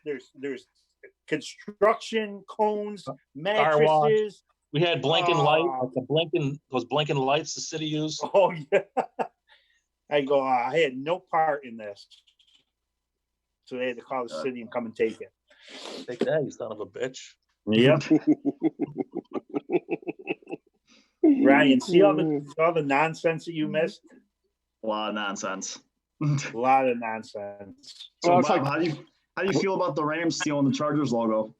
Speaker 1: construction cones, mattresses.
Speaker 4: we had blinking
Speaker 1: Oh.
Speaker 4: lights, those blinking lights the city used.
Speaker 1: Oh yeah. I go, I had no part in this. So they had to call the city and come and take it.
Speaker 4: Take that, you son of a bitch.
Speaker 1: Yep. Ryan, see all the nonsense that you missed?
Speaker 5: A lot of nonsense.
Speaker 1: A lot of nonsense.
Speaker 5: So,
Speaker 3: Well, it's
Speaker 5: Bob,
Speaker 3: like-
Speaker 5: how do you feel about the Rams stealing the Chargers logo?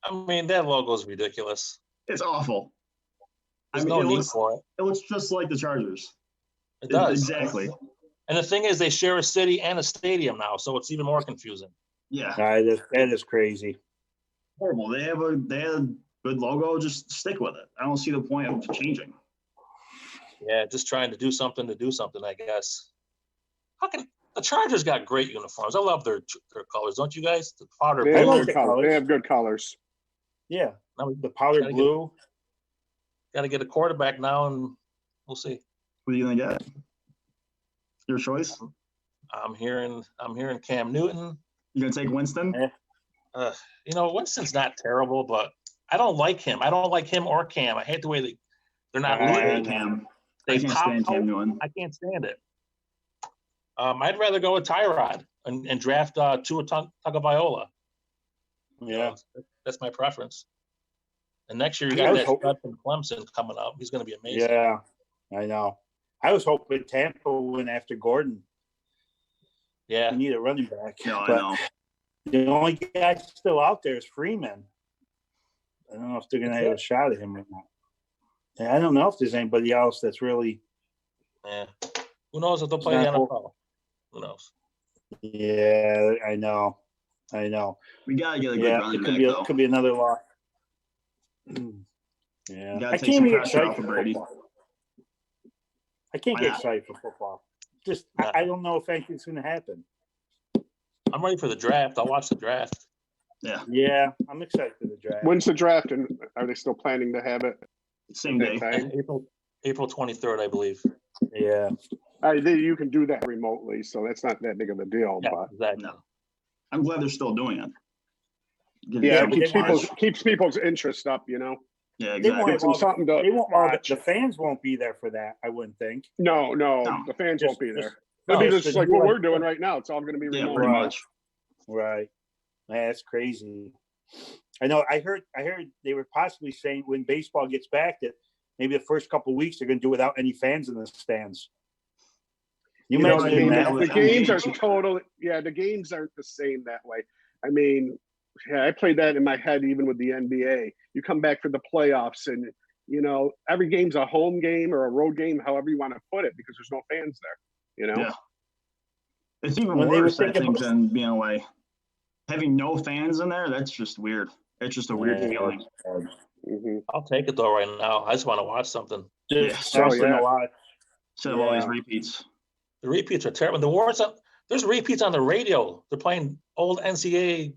Speaker 4: I mean, that logo's ridiculous.
Speaker 5: It's awful.
Speaker 4: There's
Speaker 5: it
Speaker 4: no need
Speaker 5: looks,
Speaker 4: for it.
Speaker 5: it looks just like the Chargers.
Speaker 4: It does.
Speaker 5: Exactly.
Speaker 4: And the thing is, they share a city and a stadium now, so it's even more confusing.
Speaker 5: Yeah.
Speaker 1: That is crazy.
Speaker 5: Horrible. They had a good logo. Just stick with it. I don't see the point of changing.
Speaker 4: Yeah, just trying to do something, I guess. How can the Chargers got great uniforms? I love their colors, don't you guys? The powder
Speaker 3: They
Speaker 1: I
Speaker 3: have,
Speaker 4: blue.
Speaker 1: like
Speaker 3: good
Speaker 1: the
Speaker 3: colors.
Speaker 1: colors.
Speaker 3: They have good colors.
Speaker 1: Yeah.
Speaker 4: Now we
Speaker 1: The powder
Speaker 4: Gotta get-
Speaker 1: blue.
Speaker 4: got to get a quarterback now, and we'll see.
Speaker 5: What are you gonna get? Your choice.
Speaker 4: I'm hearing Cam Newton.
Speaker 5: You gonna take Winston?
Speaker 4: Winston's not terrible, but I don't like him. I don't like him or Cam. I hate the way they're not
Speaker 1: I
Speaker 5: I
Speaker 4: moving.
Speaker 5: hate Cam.
Speaker 4: They
Speaker 5: I can't stand
Speaker 4: pop
Speaker 5: Cam
Speaker 4: out.
Speaker 5: Newton.
Speaker 4: I can't stand it. I'd rather go with Tyrod and draft Tua Tagovailoa.
Speaker 1: Yeah.
Speaker 4: That's my preference. And next year, you
Speaker 1: I
Speaker 4: get
Speaker 1: was
Speaker 4: that
Speaker 1: hoping-
Speaker 4: stud from Clemson coming up. He's going to be amazing.
Speaker 1: Yeah. I know. I was hoping Tampa went after Gordon.
Speaker 4: Yeah.
Speaker 1: We need a running back.
Speaker 5: No, I
Speaker 1: but
Speaker 5: know.
Speaker 1: The only guy still out there is Freeman. I don't know if they're going to have a shot at him or not. And I don't know if there's anybody else that's really.
Speaker 4: Yeah. Who knows if they'll play the NFL? Who knows?
Speaker 1: Yeah, I know.
Speaker 5: We gotta get a good running
Speaker 1: it
Speaker 5: back,
Speaker 1: could
Speaker 5: though.
Speaker 1: Could be another loss. Yeah,
Speaker 5: Gotta
Speaker 1: I
Speaker 5: take
Speaker 1: can't
Speaker 5: some
Speaker 1: get
Speaker 5: pressure
Speaker 1: excited
Speaker 5: off
Speaker 1: for
Speaker 5: of Brady.
Speaker 1: football. I can't
Speaker 5: Why
Speaker 1: get
Speaker 5: not?
Speaker 1: excited for football. Just
Speaker 4: No.
Speaker 1: I don't know if anything's going to happen.
Speaker 4: I'm ready for the draft. I'll watch the draft.
Speaker 1: Yeah, I'm excited for the draft.
Speaker 3: When's the draft, and are they still planning to have it
Speaker 5: Same
Speaker 3: at
Speaker 5: day.
Speaker 3: that time?
Speaker 4: April 23rd, I believe.
Speaker 1: Yeah,
Speaker 3: You can do that remotely, so that's not that big of a deal.
Speaker 4: Yeah,
Speaker 3: But
Speaker 4: exactly.
Speaker 5: No. I'm glad they're still doing it. Give
Speaker 3: yeah,
Speaker 5: somebody
Speaker 3: it
Speaker 5: to
Speaker 3: keeps people's interest up.
Speaker 5: Yeah,
Speaker 1: They
Speaker 5: exactly.
Speaker 1: won't
Speaker 3: Gives them
Speaker 1: all-
Speaker 3: something to
Speaker 1: they won't. All
Speaker 3: watch.
Speaker 1: the fans won't be there for that. I wouldn't think.
Speaker 3: No,
Speaker 5: No.
Speaker 3: the fans
Speaker 1: Just-
Speaker 3: won't be there.
Speaker 1: just-
Speaker 3: It'll be
Speaker 1: no,
Speaker 3: just
Speaker 1: just
Speaker 3: like
Speaker 1: the
Speaker 3: what
Speaker 1: US
Speaker 3: we're doing right now. It's all going to be
Speaker 5: Yeah,
Speaker 3: remote.
Speaker 5: pretty
Speaker 1: Right.
Speaker 5: much.
Speaker 1: Right. That's crazy. I know. I heard they were possibly saying when baseball gets back that maybe the first couple of weeks they're going to do without any fans in the stands. You
Speaker 3: You know what I
Speaker 1: mentioned
Speaker 3: mean?
Speaker 1: that.
Speaker 5: with
Speaker 3: The games are
Speaker 5: NBA.
Speaker 3: totally, the games aren't the same that way. I mean, I played that in my head even with the NBA. You come back for the playoffs and, every game's a home game or a road game, however you want to put it, because there's no fans there,
Speaker 5: Yeah. It's even
Speaker 1: When they were
Speaker 5: worse, I
Speaker 1: thinking
Speaker 5: think,
Speaker 1: about-
Speaker 5: than being away. Having no fans in there, that's just weird. It's just a weird
Speaker 1: Yeah.
Speaker 5: feeling.
Speaker 3: hmm
Speaker 4: I'll take it though right now. I just want to watch something.
Speaker 5: Yeah.
Speaker 1: Just something
Speaker 3: yeah.
Speaker 1: to watch.
Speaker 5: Instead of all these
Speaker 1: Yeah.
Speaker 5: repeats.
Speaker 4: The repeats are terrible. The wars on there's repeats on the radio. They're playing old NCAA.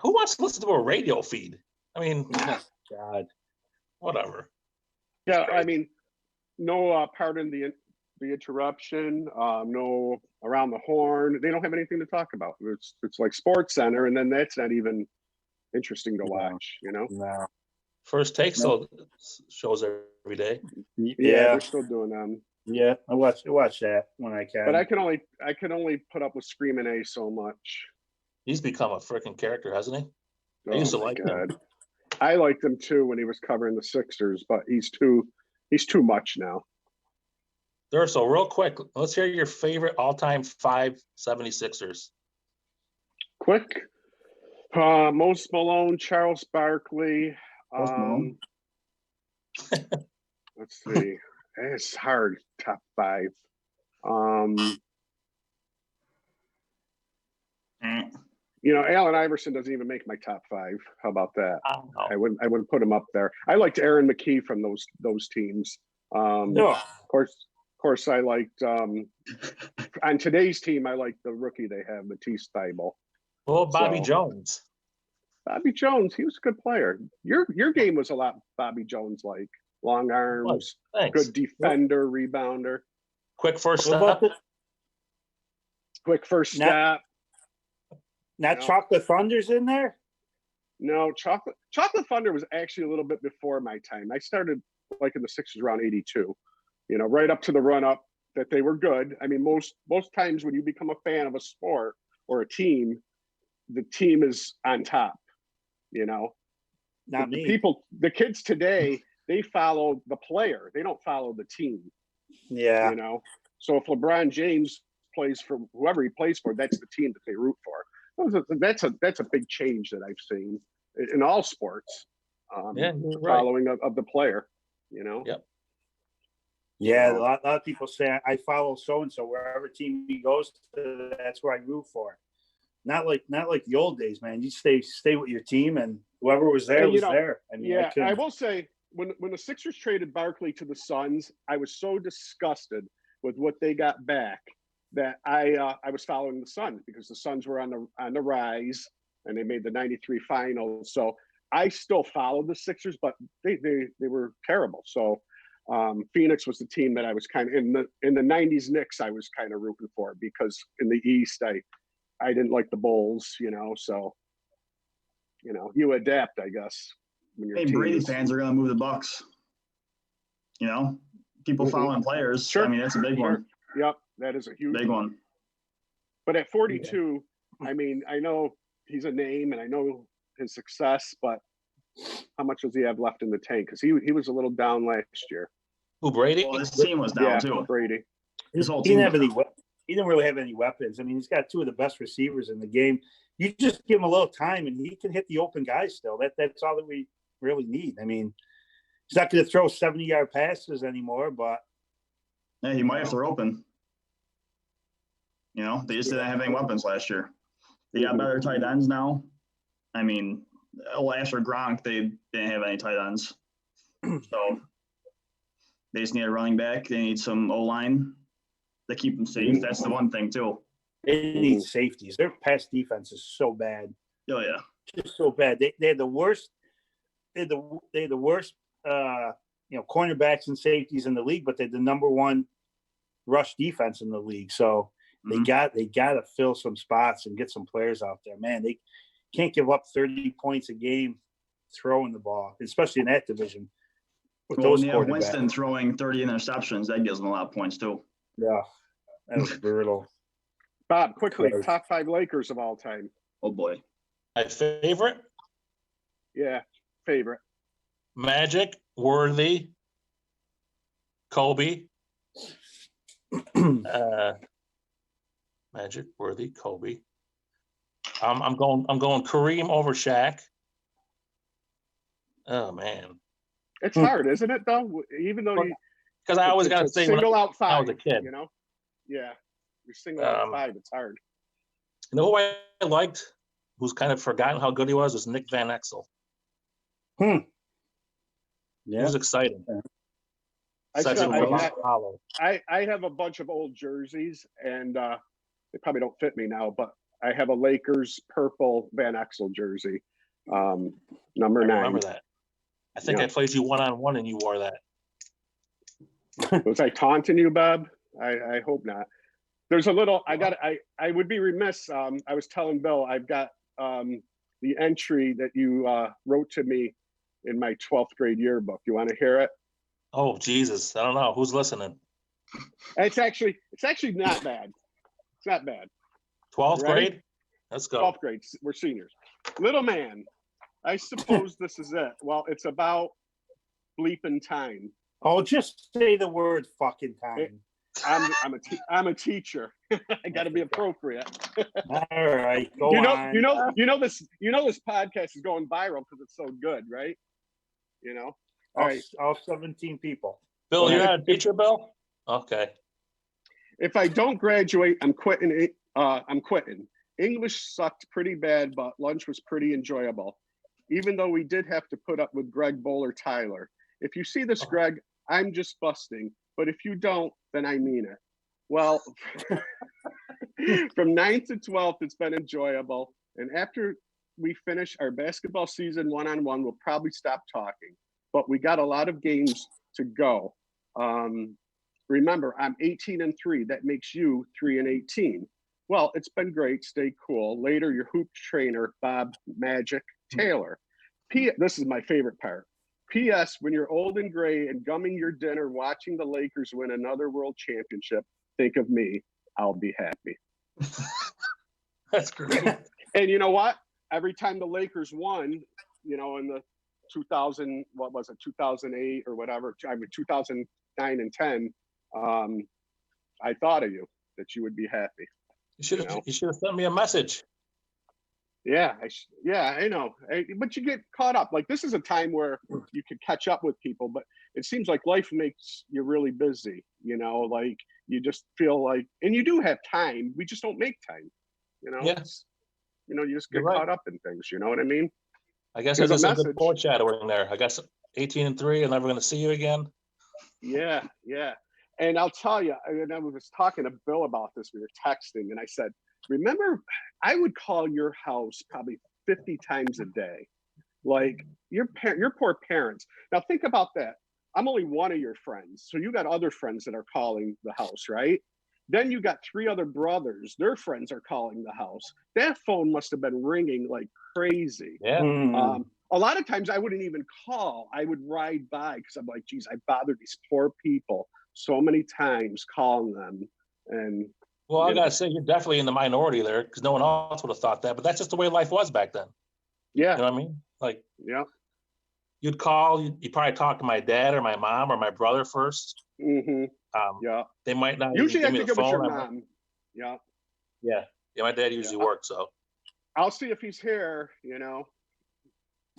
Speaker 4: Who wants to listen to a radio feed? I mean,
Speaker 1: God.
Speaker 4: whatever.
Speaker 3: Yeah, I mean, no pardon the interruption, no around the horn. They don't have anything to talk about. It's like Sports Center, and then that's not even interesting to watch,
Speaker 1: No.
Speaker 4: First Take still shows every day.
Speaker 3: Yeah,
Speaker 1: Yeah.
Speaker 3: they're still doing them.
Speaker 1: Yeah. I watch that when I can.
Speaker 3: But I can only put up with Screaming A so much.
Speaker 4: He's become a freaking character, hasn't he? I
Speaker 3: Oh
Speaker 4: used to
Speaker 3: my
Speaker 4: like him.
Speaker 3: God. I liked him too when he was covering the Sixers, but he's too much now.
Speaker 4: Durso, real quick, let's hear your favorite all-time 5 76ers.
Speaker 3: Quick, Most Malone, Charles Barkley.
Speaker 5: Most Malone.
Speaker 3: Let's see. It's hard. Top 5. Allen Iverson doesn't even make my top 5. How about that?
Speaker 4: I don't know.
Speaker 3: I wouldn't put him up there. I liked Aaron McKee from those teams.
Speaker 1: No.
Speaker 3: Of course, I liked on today's team. I like the rookie they have, Matisse Thybulle.
Speaker 4: Well, Bobby
Speaker 3: So-
Speaker 4: Jones.
Speaker 3: Bobby Jones, he was a good player. Your game was a lot Bobby Jones like. Long arms,
Speaker 4: Thanks.
Speaker 3: good defender, rebounder,
Speaker 4: Quick first
Speaker 1: What about
Speaker 4: step.
Speaker 3: quick first
Speaker 1: Now-
Speaker 3: step.
Speaker 1: Not
Speaker 3: No.
Speaker 1: Chocolate Thunder's in there?
Speaker 3: No, Chocolate Thunder was actually a little bit before my time. I started like in the Sixers around 82, right up to the run up that they were good. I mean, most times when you become a fan of a sport or a team, the team is on top,
Speaker 1: Not me.
Speaker 3: the kids today, they follow the player. They don't follow the team,
Speaker 1: Yeah.
Speaker 3: So if LeBron James plays for whoever he plays for, that's the team that they root for. That's a big change that I've seen in all sports.
Speaker 4: Yeah, you're right.
Speaker 3: Following of the player,
Speaker 4: Yep.
Speaker 1: Yeah, a lot of people say I follow so and so wherever team he goes to. That's where I root for. Not like the old days, man. You stay with your team, and whoever was there
Speaker 3: And,
Speaker 1: was there. I mean,
Speaker 3: I will say when the Sixers traded Barkley to the Suns, I was so disgusted with what they got back that I was following the Suns because the Suns were on the rise and they made the '93 finals. So I still followed the Sixers, but they were terrible. So Phoenix was the team that I was kind of in the '90s Knicks. I was kind of rooting for because in the East I didn't like the Bulls, So you adapt, I guess. When your
Speaker 5: Hey,
Speaker 3: team
Speaker 5: Brady
Speaker 3: is-
Speaker 5: fans are gonna move the Bucks. People
Speaker 3: Mhm.
Speaker 5: following players.
Speaker 3: Sure.
Speaker 5: I mean, that's a big one.
Speaker 3: Yep, that is a huge
Speaker 5: Big one.
Speaker 3: But at 42, I mean, I know he's a name and I know his success, but how much does he have left in the tank? Because he was a little down last year.
Speaker 4: Who, Brady?
Speaker 5: Well, this team was down
Speaker 3: Yeah,
Speaker 5: too.
Speaker 3: Brady.
Speaker 5: His whole
Speaker 1: he
Speaker 5: team.
Speaker 1: didn't have
Speaker 5: was
Speaker 1: any.
Speaker 5: down.
Speaker 1: He he didn't really have any weapons. I mean, he's got two of the best receivers in the game. You just give him a little time, and he can hit the open guys still. That's all that we really need. I mean, he's not going to throw 70-yard passes anymore, but
Speaker 5: Yeah, he might if they're open. You know, they just didn't have any weapons last year. They got better tight ends now. I mean, after Gronk, they didn't have any tight ends. So they just need a running back. They need some O-line to keep them safe. That's the one thing, too.
Speaker 1: they need safeties. Their pass defense is so bad.
Speaker 5: Oh, yeah.
Speaker 1: Just so bad. They had the worst. They had the worst. Cornerbacks and safeties in the league, but they're the number one rush defense in the league. So they got to fill some spots and get some players out there. Man, they can't give up 30 points a game throwing the ball, especially in that division.
Speaker 5: Well, when you have Winston throwing 30 interceptions, that gives them a lot of points too.
Speaker 1: Yeah, that was brutal.
Speaker 3: Bob, quickly, top 5 Lakers of all time.
Speaker 5: Oh boy.
Speaker 4: My favorite?
Speaker 3: Yeah, favorite.
Speaker 4: Magic, Worthy, Kobe. Magic, Worthy, Kobe. I'm going Kareem over Shaq. Oh man,
Speaker 3: it's hard, isn't it? Though, even though
Speaker 4: because I always got to say
Speaker 3: single out 5.
Speaker 4: I was a kid.
Speaker 3: You know, yeah, you're single out 5. It's hard.
Speaker 4: You know who I liked? Who's kind of forgotten how good he was Nick Van Exel.
Speaker 1: Yeah,
Speaker 4: he was exciting.
Speaker 3: I have a bunch of old jerseys, and they probably don't fit me now, but I have a Lakers purple Van Exel jersey, number 9.
Speaker 4: Remember that? I think I played you 1-on-1 and you wore that.
Speaker 3: Was I taunting you, Bob? I hope not. There's a little. I would be remiss. I was telling Bill I've got the entry that you wrote to me in my 12th grade yearbook. You want to hear it?
Speaker 4: Oh Jesus! I don't know who's listening.
Speaker 3: It's actually not bad. It's not bad.
Speaker 4: 12th grade? Let's go.
Speaker 3: 12th grade. We're seniors. Little man, I suppose this is it. Well, it's about bleeping time.
Speaker 1: Oh, just say the word fucking time.
Speaker 3: I'm a teacher. I got to be appropriate.
Speaker 1: All right, go on.
Speaker 3: You know this podcast is going viral because it's so good, right? You know.
Speaker 1: All 17 people.
Speaker 4: Bill, you're not a teacher, Bill? Okay.
Speaker 3: If I don't graduate, I'm quitting. I'm quitting. English sucked pretty bad, but lunch was pretty enjoyable. Even though we did have to put up with Greg Bowler Tyler. If you see this, Greg, I'm just busting. But if you don't, then I mean it. Well, from 9th to 12th, it's been enjoyable. And after we finish our basketball season 1-on-1, we'll probably stop talking. But we got a lot of games to go. Remember, I'm 18-3. That makes you 3-18. Well, it's been great. Stay cool. Later, your hoop trainer, Bob Magic Taylor. This is my favorite part. P.S. When you're old and gray and gumming your dinner, watching the Lakers win another world championship, think of me. I'll be happy.
Speaker 4: That's great.
Speaker 3: And you know what? Every time the Lakers won, in the 2008 or whatever, 2009 and 10, I thought of you, that you would be happy.
Speaker 4: You should have sent me a message.
Speaker 3: Yeah, I know. But you get caught up. Like, this is a time where you could catch up with people, but it seems like life makes you really busy, like you just feel like, and you do have time. We just don't make time,
Speaker 4: Yes.
Speaker 3: You just get caught up in things. You know what I mean?
Speaker 4: I guess there's some good foreshadowing there. I guess 18-3, I'm never going to see you again.
Speaker 3: Yeah. And I'll tell you, and I was talking to Bill about this. We were texting, and I said, remember, I would call your house probably 50 times a day. Like, your poor parents. Now, think about that. I'm only one of your friends. So you got other friends that are calling the house, right? Then you got 3 other brothers. Their friends are calling the house. That phone must have been ringing like crazy.
Speaker 4: Yeah.
Speaker 3: A lot of times I wouldn't even call. I would ride by because I'm like, geez, I bothered these poor people so many times calling them. And
Speaker 4: well, I gotta say, you're definitely in the minority there because no one else would have thought that. But that's just the way life was back then.
Speaker 3: Yeah.
Speaker 4: You know what I mean? Like,
Speaker 3: yeah.
Speaker 4: You'd call. You'd probably talk to my dad or my mom or my brother first.
Speaker 3: Mm-hmm. Yeah.
Speaker 4: They might not.
Speaker 3: Usually, I think
Speaker 4: it
Speaker 3: was your mom. Yeah.
Speaker 4: Yeah. Yeah, my dad usually works, so.
Speaker 3: I'll see if he's here,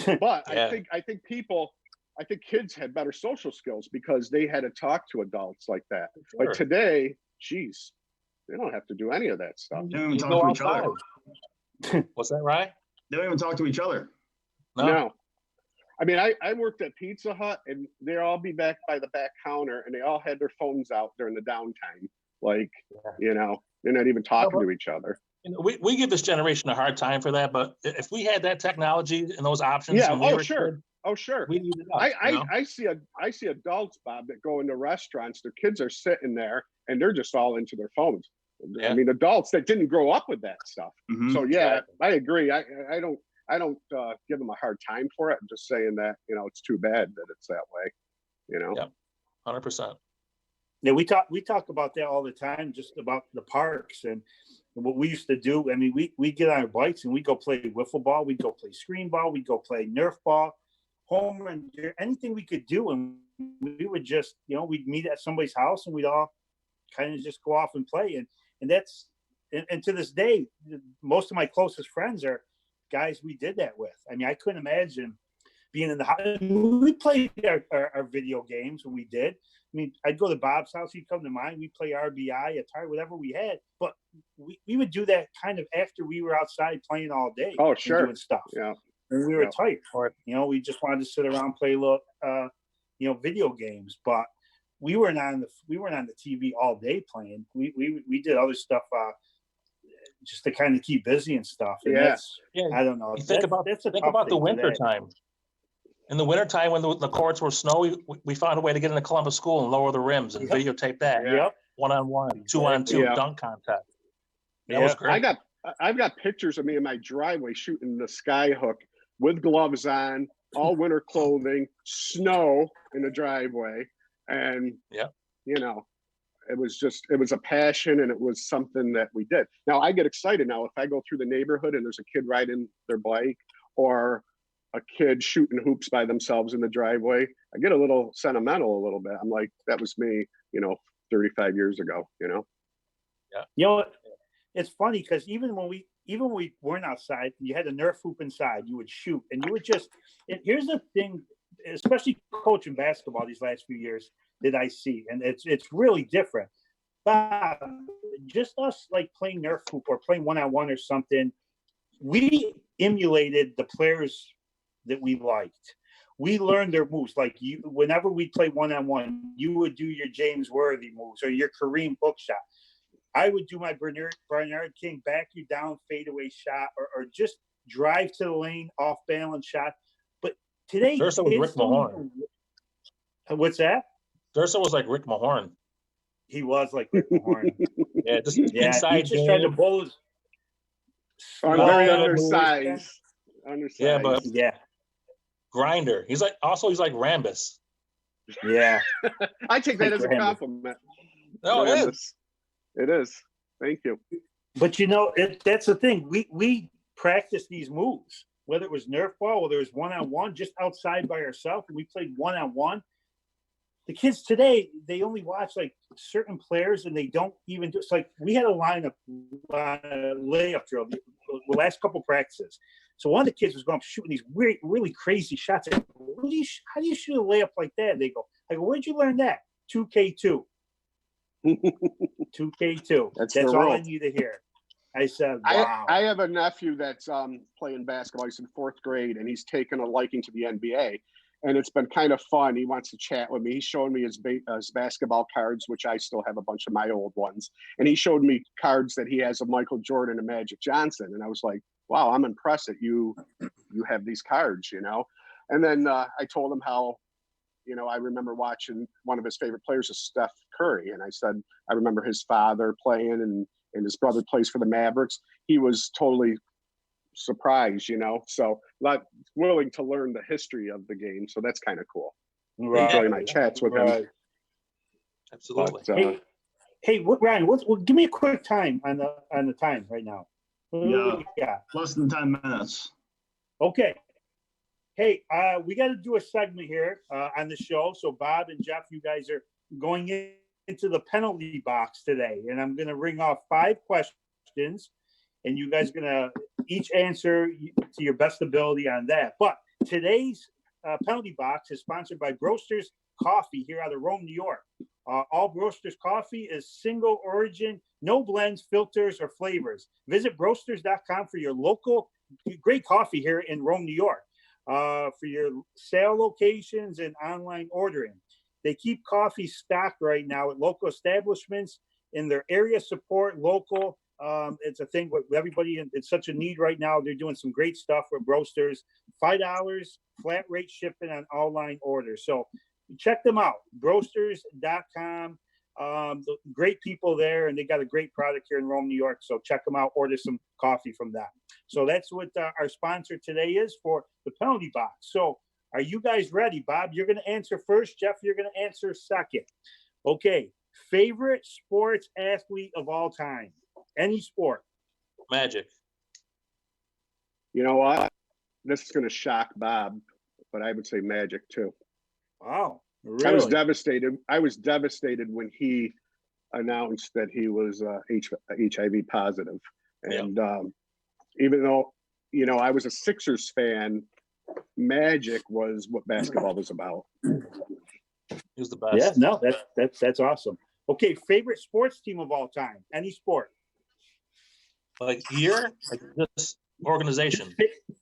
Speaker 3: But
Speaker 4: Yeah.
Speaker 3: I think kids had better social skills because they had to talk to adults like that.
Speaker 4: Sure.
Speaker 3: Like today, geez, they don't have to do any of that stuff.
Speaker 5: They don't even
Speaker 4: You
Speaker 5: talk
Speaker 4: go
Speaker 5: to each other.
Speaker 4: outside. What's that, right?
Speaker 5: They don't even talk to each other.
Speaker 3: No. I mean, I worked at Pizza Hut, and they'd all be back by the back counter, and they all had their phones out during the downtime. Like, they're not even talking to each other.
Speaker 4: We give this generation a hard time for that, but if we had that technology and those options,
Speaker 3: Yeah.
Speaker 4: when we were
Speaker 3: Sure.
Speaker 4: kids,
Speaker 3: Oh, sure.
Speaker 4: we need it up,
Speaker 3: I see adults, Bob, that go into restaurants. Their kids are sitting there, and they're just all into their phones.
Speaker 4: Yeah.
Speaker 3: I mean, adults that didn't grow up with that stuff.
Speaker 5: Mhm.
Speaker 3: So yeah, I agree. I don't give them a hard time for it. I'm just saying that it's too bad that it's that way.
Speaker 4: Yeah. 100%.
Speaker 1: Yeah, we talk about that all the time, just about the parks and what we used to do. I mean, we get on our bikes and we go play wiffle ball, we go play screen ball, we go play Nerf ball, home run, anything we could do, and we would just we'd meet at somebody's house and we'd all kind of just go off and play, and that's and to this day, most of my closest friends are guys we did that with. I mean, I couldn't imagine being in the house. We played our video games when we did. I mean, I'd go to Bob's house, he'd come to mine, we'd play RBI, Atari, whatever we had. But we would do that kind of after we were outside playing all day.
Speaker 3: Oh, sure.
Speaker 1: And doing stuff.
Speaker 3: Yeah.
Speaker 1: And we were tired. We just wanted to sit around, play a little, video games. But we weren't on the TV all day playing. We did other stuff just to kind of keep busy and stuff. And I don't know.
Speaker 4: Think about the winter time. In the wintertime, when the courts were snowy, we found a way to get into Columbus School and lower the rims and videotape that.
Speaker 1: Yep.
Speaker 4: 1-on-1, 2-on-2 dunk contest. That was great.
Speaker 3: I've got pictures of me in my driveway shooting the sky hook with gloves on, all winter clothing, snow in the driveway, and it was a passion, and it was something that we did. Now I get excited now if I go through the neighborhood and there's a kid riding their bike or a kid shooting hoops by themselves in the driveway. I get a little sentimental a little bit. I'm like, that was me, 35 years ago,
Speaker 1: Yeah. It's funny because even when we weren't outside, you had a Nerf hoop inside, you would shoot, and you would just, and here's the thing, especially coaching basketball these last few years that I see, and it's really different. But just us like playing Nerf hoop or playing 1-on-1 or something, we emulated the players that we liked. We learned their moves. Like whenever we play 1-on-1, you would do your James Worthy moves or your Kareem hook shot. I would do my Bernard King back you down fadeaway shot or just drive to the lane off balance shot. But today,
Speaker 4: Durso was Rick Mahorn.
Speaker 1: What's that?
Speaker 4: Durso was like Rick Mahorn.
Speaker 1: He was like Rick Mahorn.
Speaker 4: Inside
Speaker 1: he just tried to bowl his
Speaker 3: very undersized.
Speaker 4: Yeah, but grinder. He's like Rambus.
Speaker 1: Yeah.
Speaker 3: I take that as a compliment.
Speaker 4: No, it is.
Speaker 3: It is. Thank you.
Speaker 1: But that's the thing. We practiced these moves, whether it was Nerf ball, whether it was 1-on-1, just outside by ourselves, and we played 1-on-1. The kids today, they only watch like certain players, and they don't even do. It's like we had a layup drill the last couple practices. So one of the kids was going up shooting these weird, really crazy shots. I go, how do you shoot a layup like that? They go, where'd you learn that? 2K2. 2K2. That's all I need to hear. I said, wow.
Speaker 3: I have a nephew that's playing basketball. He's in 4th grade, and he's taken a liking to the NBA. And it's been kind of fun. He wants to chat with me. He's showing me his basketball cards, which I still have a bunch of my old ones. And he showed me cards that he has of Michael Jordan and Magic Johnson. And I was like, wow, I'm impressed that you have these cards, And then I told him how, I remember watching one of his favorite players is Steph Curry. And I said, I remember his father playing and his brother plays for the Mavericks. He was totally surprised, so not willing to learn the history of the game. So that's kind of cool.
Speaker 1: Right.
Speaker 3: Enjoying my chats with him.
Speaker 4: Absolutely.
Speaker 3: But,
Speaker 1: hey, Ryan, give me a quick time on the time right now.
Speaker 5: Yeah. Less than 10 minutes.
Speaker 1: Okay. Hey, we got to do a segment here on the show. So Bob and Jeff, you guys are going into the penalty box today, and I'm going to ring off 5 questions, and you guys are going to each answer to your best ability on that. But today's penalty box is sponsored by Broasters Coffee here out of Rome, New York. All Broasters Coffee is single origin, no blends, filters, or flavors. Visit broasters.com for your local great coffee here in Rome, New York. For your sale locations and online ordering. They keep coffee stocked right now at local establishments in their area. Support local. It's a thing with everybody. It's such a need right now. They're doing some great stuff with Broasters. $5 flat rate shipping on online orders. So check them out. Broasters.com. Great people there, and they got a great product here in Rome, New York. So check them out. Order some coffee from them. So that's what our sponsor today is for the penalty box. So are you guys ready? Bob, you're going to answer first. Jeff, you're going to answer second. Okay. Favorite sports athlete of all time? Any sport?
Speaker 4: Magic.
Speaker 3: You know what? This is going to shock Bob, but I would say Magic too.
Speaker 1: Wow. Really?
Speaker 3: I was devastated. I was devastated when he announced that he was HIV positive. And even though, you know, I was a Sixers fan, Magic was what basketball was about.
Speaker 4: He was the best.
Speaker 1: Yeah, no, that's awesome. Okay, favorite sports team of all time? Any sport?
Speaker 4: Like year? Like this organization?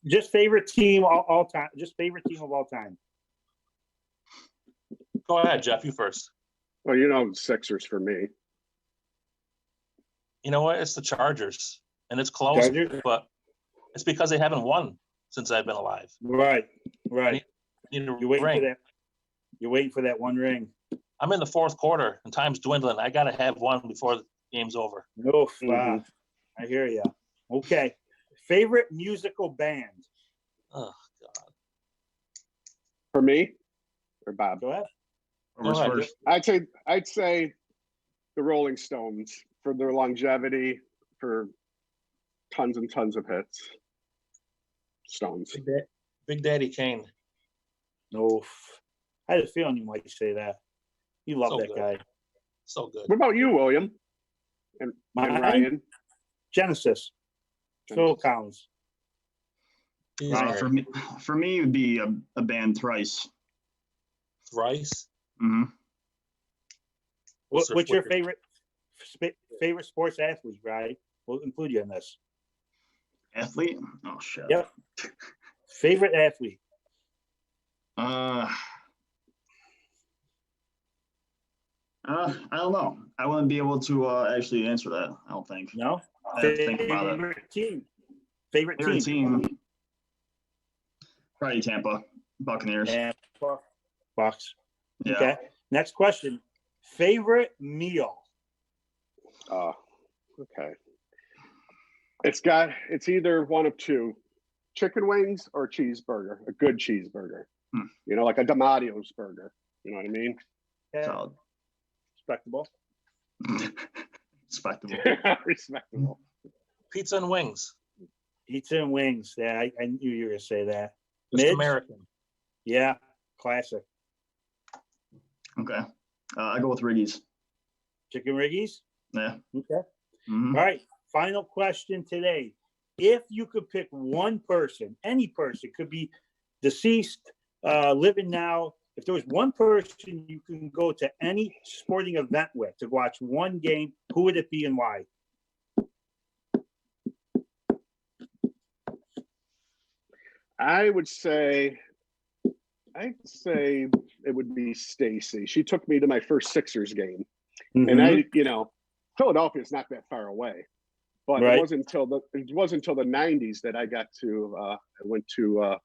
Speaker 1: Just favorite team all time. Just favorite team of all time.
Speaker 4: Go ahead, Jeff. You first.
Speaker 3: Well, you know, Sixers for me.
Speaker 4: You know what? It's the Chargers, and it's close,
Speaker 1: Chargers?
Speaker 4: but it's because they haven't won since I've been alive.
Speaker 1: Right.
Speaker 4: I need a
Speaker 1: You're waiting
Speaker 4: ring.
Speaker 1: for that. You're waiting for that one ring.
Speaker 4: I'm in the 4th quarter, and time's dwindling. I got to have one before the game's over.
Speaker 1: No, I hear you. Okay. Favorite musical band?
Speaker 4: Oh, God.
Speaker 3: For me or Bob?
Speaker 1: Go ahead.
Speaker 4: Go ahead.
Speaker 5: First.
Speaker 3: I'd say the Rolling Stones for their longevity, for tons and tons of hits. Stones.
Speaker 4: Big Daddy Kane.
Speaker 1: No, I had a feeling you might say that. You love
Speaker 4: So
Speaker 1: that
Speaker 4: good.
Speaker 1: guy.
Speaker 4: So good.
Speaker 3: What about you, William? And
Speaker 1: Mine?
Speaker 3: Ryan?
Speaker 1: Genesis. Phil Collins.
Speaker 4: He's
Speaker 1: Right.
Speaker 4: great.
Speaker 5: For me, it would be a band Thrice.
Speaker 4: Thrice.
Speaker 5: Mm-hmm.
Speaker 1: What's your favorite sports athlete, right? We'll include you in this.
Speaker 5: Athlete? Oh shit.
Speaker 1: Yep. Favorite athlete?
Speaker 5: I don't know. I wouldn't be able to actually answer that. I don't think.
Speaker 1: No.
Speaker 5: I have to think about it.
Speaker 1: Favorite team. Favorite
Speaker 5: Favorite
Speaker 1: team.
Speaker 5: team? Probably Tampa Buccaneers.
Speaker 1: And Bucks.
Speaker 5: Yeah.
Speaker 1: Okay. Next question. Favorite meal?
Speaker 3: Okay. It's either one of two, chicken wings or cheeseburger, a good cheeseburger. You know, like a D'Amadio's burger. You know what I mean?
Speaker 1: Yeah.
Speaker 5: Solid.
Speaker 1: Respectable.
Speaker 5: Respectable.
Speaker 3: Respectable.
Speaker 4: Pizza and wings.
Speaker 1: Pizza and wings. Yeah, I knew you were gonna say that.
Speaker 4: Just
Speaker 1: Midge?
Speaker 4: American.
Speaker 1: Yeah, classic.
Speaker 5: Okay. I go with Riggy's.
Speaker 1: Chicken Riggies?
Speaker 5: Yeah.
Speaker 1: Okay.
Speaker 5: Mm-hmm.
Speaker 1: All right. Final question today. If you could pick one person, any person, could be deceased, living now. If there was one person you can go to any sporting event with to watch one game, who would it be and why?
Speaker 3: I'd say it would be Stacy. She took me to my first Sixers game. And Philadelphia is not that far away, but
Speaker 1: Right.
Speaker 3: it wasn't until the 90s that I got to I went to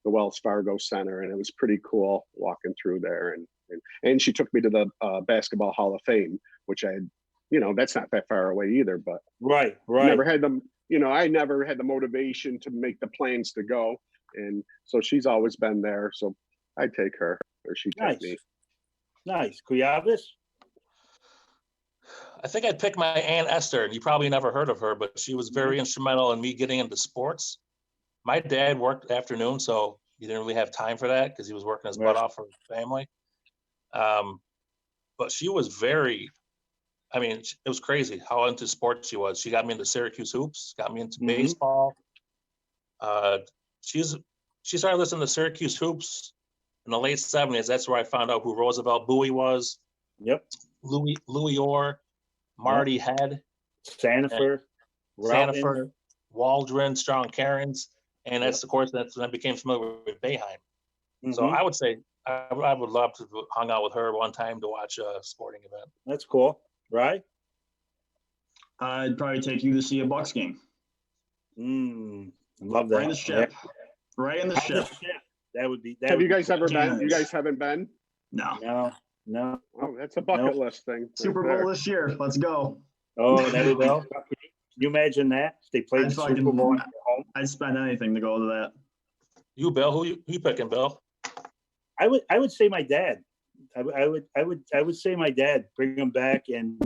Speaker 3: the Wells Fargo Center, and it was pretty cool walking through there. And she took me to the Basketball Hall of Fame, which that's not that far away either. But
Speaker 1: Right.
Speaker 3: never had them. I never had the motivation to make the plans to go, and so she's always been there. So I'd take her, or she'd take me.
Speaker 1: Nice. Cuyavis?
Speaker 4: I think I'd pick my Aunt Esther, and you probably never heard of her, but she was very instrumental in me getting into sports. My dad worked afternoon, so he didn't really have time for that because he was working his butt off for his family. But but she was very. I mean, it was crazy how into sports she was. She got me into Syracuse hoops, got me into baseball. She started listening to Syracuse hoops in the late 70s. That's where I found out who Roosevelt Bowie was.
Speaker 1: Yep.
Speaker 4: Louis Orr, Marty Head,
Speaker 1: Sanford,
Speaker 4: Sanford, Waldron, Strong Karens, and that's of course that's when I became familiar with Boeheim. So I would say I would love to hung out with her one time to watch a sporting event.
Speaker 1: That's cool, right?
Speaker 5: I'd probably take you to see a Bucks game.
Speaker 1: Love that.
Speaker 5: Right in the ship. Right in the ship.
Speaker 1: That would be.
Speaker 3: Have you guys ever been? You guys haven't been?
Speaker 5: No.
Speaker 1: No.
Speaker 3: Oh, that's a bucket list thing.
Speaker 5: Super Bowl this year. Let's go.
Speaker 1: Oh, there we go. Can you imagine that? If they played the Super Bowl at home.
Speaker 5: I'd spend anything to go to that.
Speaker 4: You, Bill? Who you picking, Bill?
Speaker 1: I would say my dad. I would say my dad. Bring him back and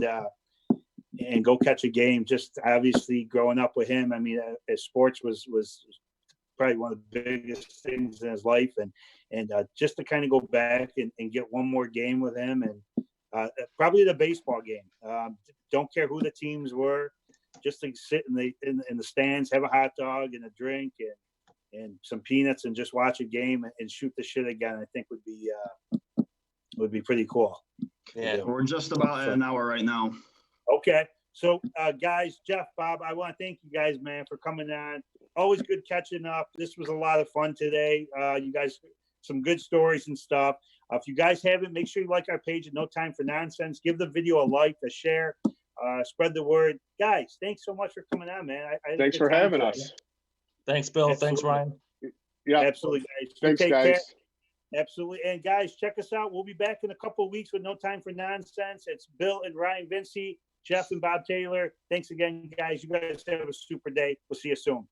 Speaker 1: go catch a game. Just obviously growing up with him. I mean, sports was probably one of the biggest things in his life, and just to kind of go back and get one more game with him, and probably the baseball game. Don't care who the teams were, just to sit in the stands, have a hot dog and a drink and some peanuts, and just watch a game and shoot the shit again. I think would be pretty cool.
Speaker 4: Yeah,
Speaker 5: we're just about at an hour right now.
Speaker 1: Okay. So, guys, Jeff, Bob, I want to thank you guys, man, for coming on. Always good catching up. This was a lot of fun today. You guys, some good stories and stuff. If you guys haven't, make sure you like our page at No Time for Nonsense. Give the video a like, a share, spread the word. Guys, thanks so much for coming on, man.
Speaker 3: Thanks for having us.
Speaker 4: Thanks, Bill.
Speaker 1: Absolutely.
Speaker 4: Thanks, Ryan.
Speaker 3: Yeah.
Speaker 1: Absolutely, guys.
Speaker 3: Thanks,
Speaker 1: Take
Speaker 3: guys.
Speaker 1: care. Absolutely. And guys, check us out. We'll be back in a couple of weeks with No Time for Nonsense. It's Bill and Ryan Vincey, Jeff and Bob Taylor. Thanks again, guys. You guys have a super day. We'll see you soon.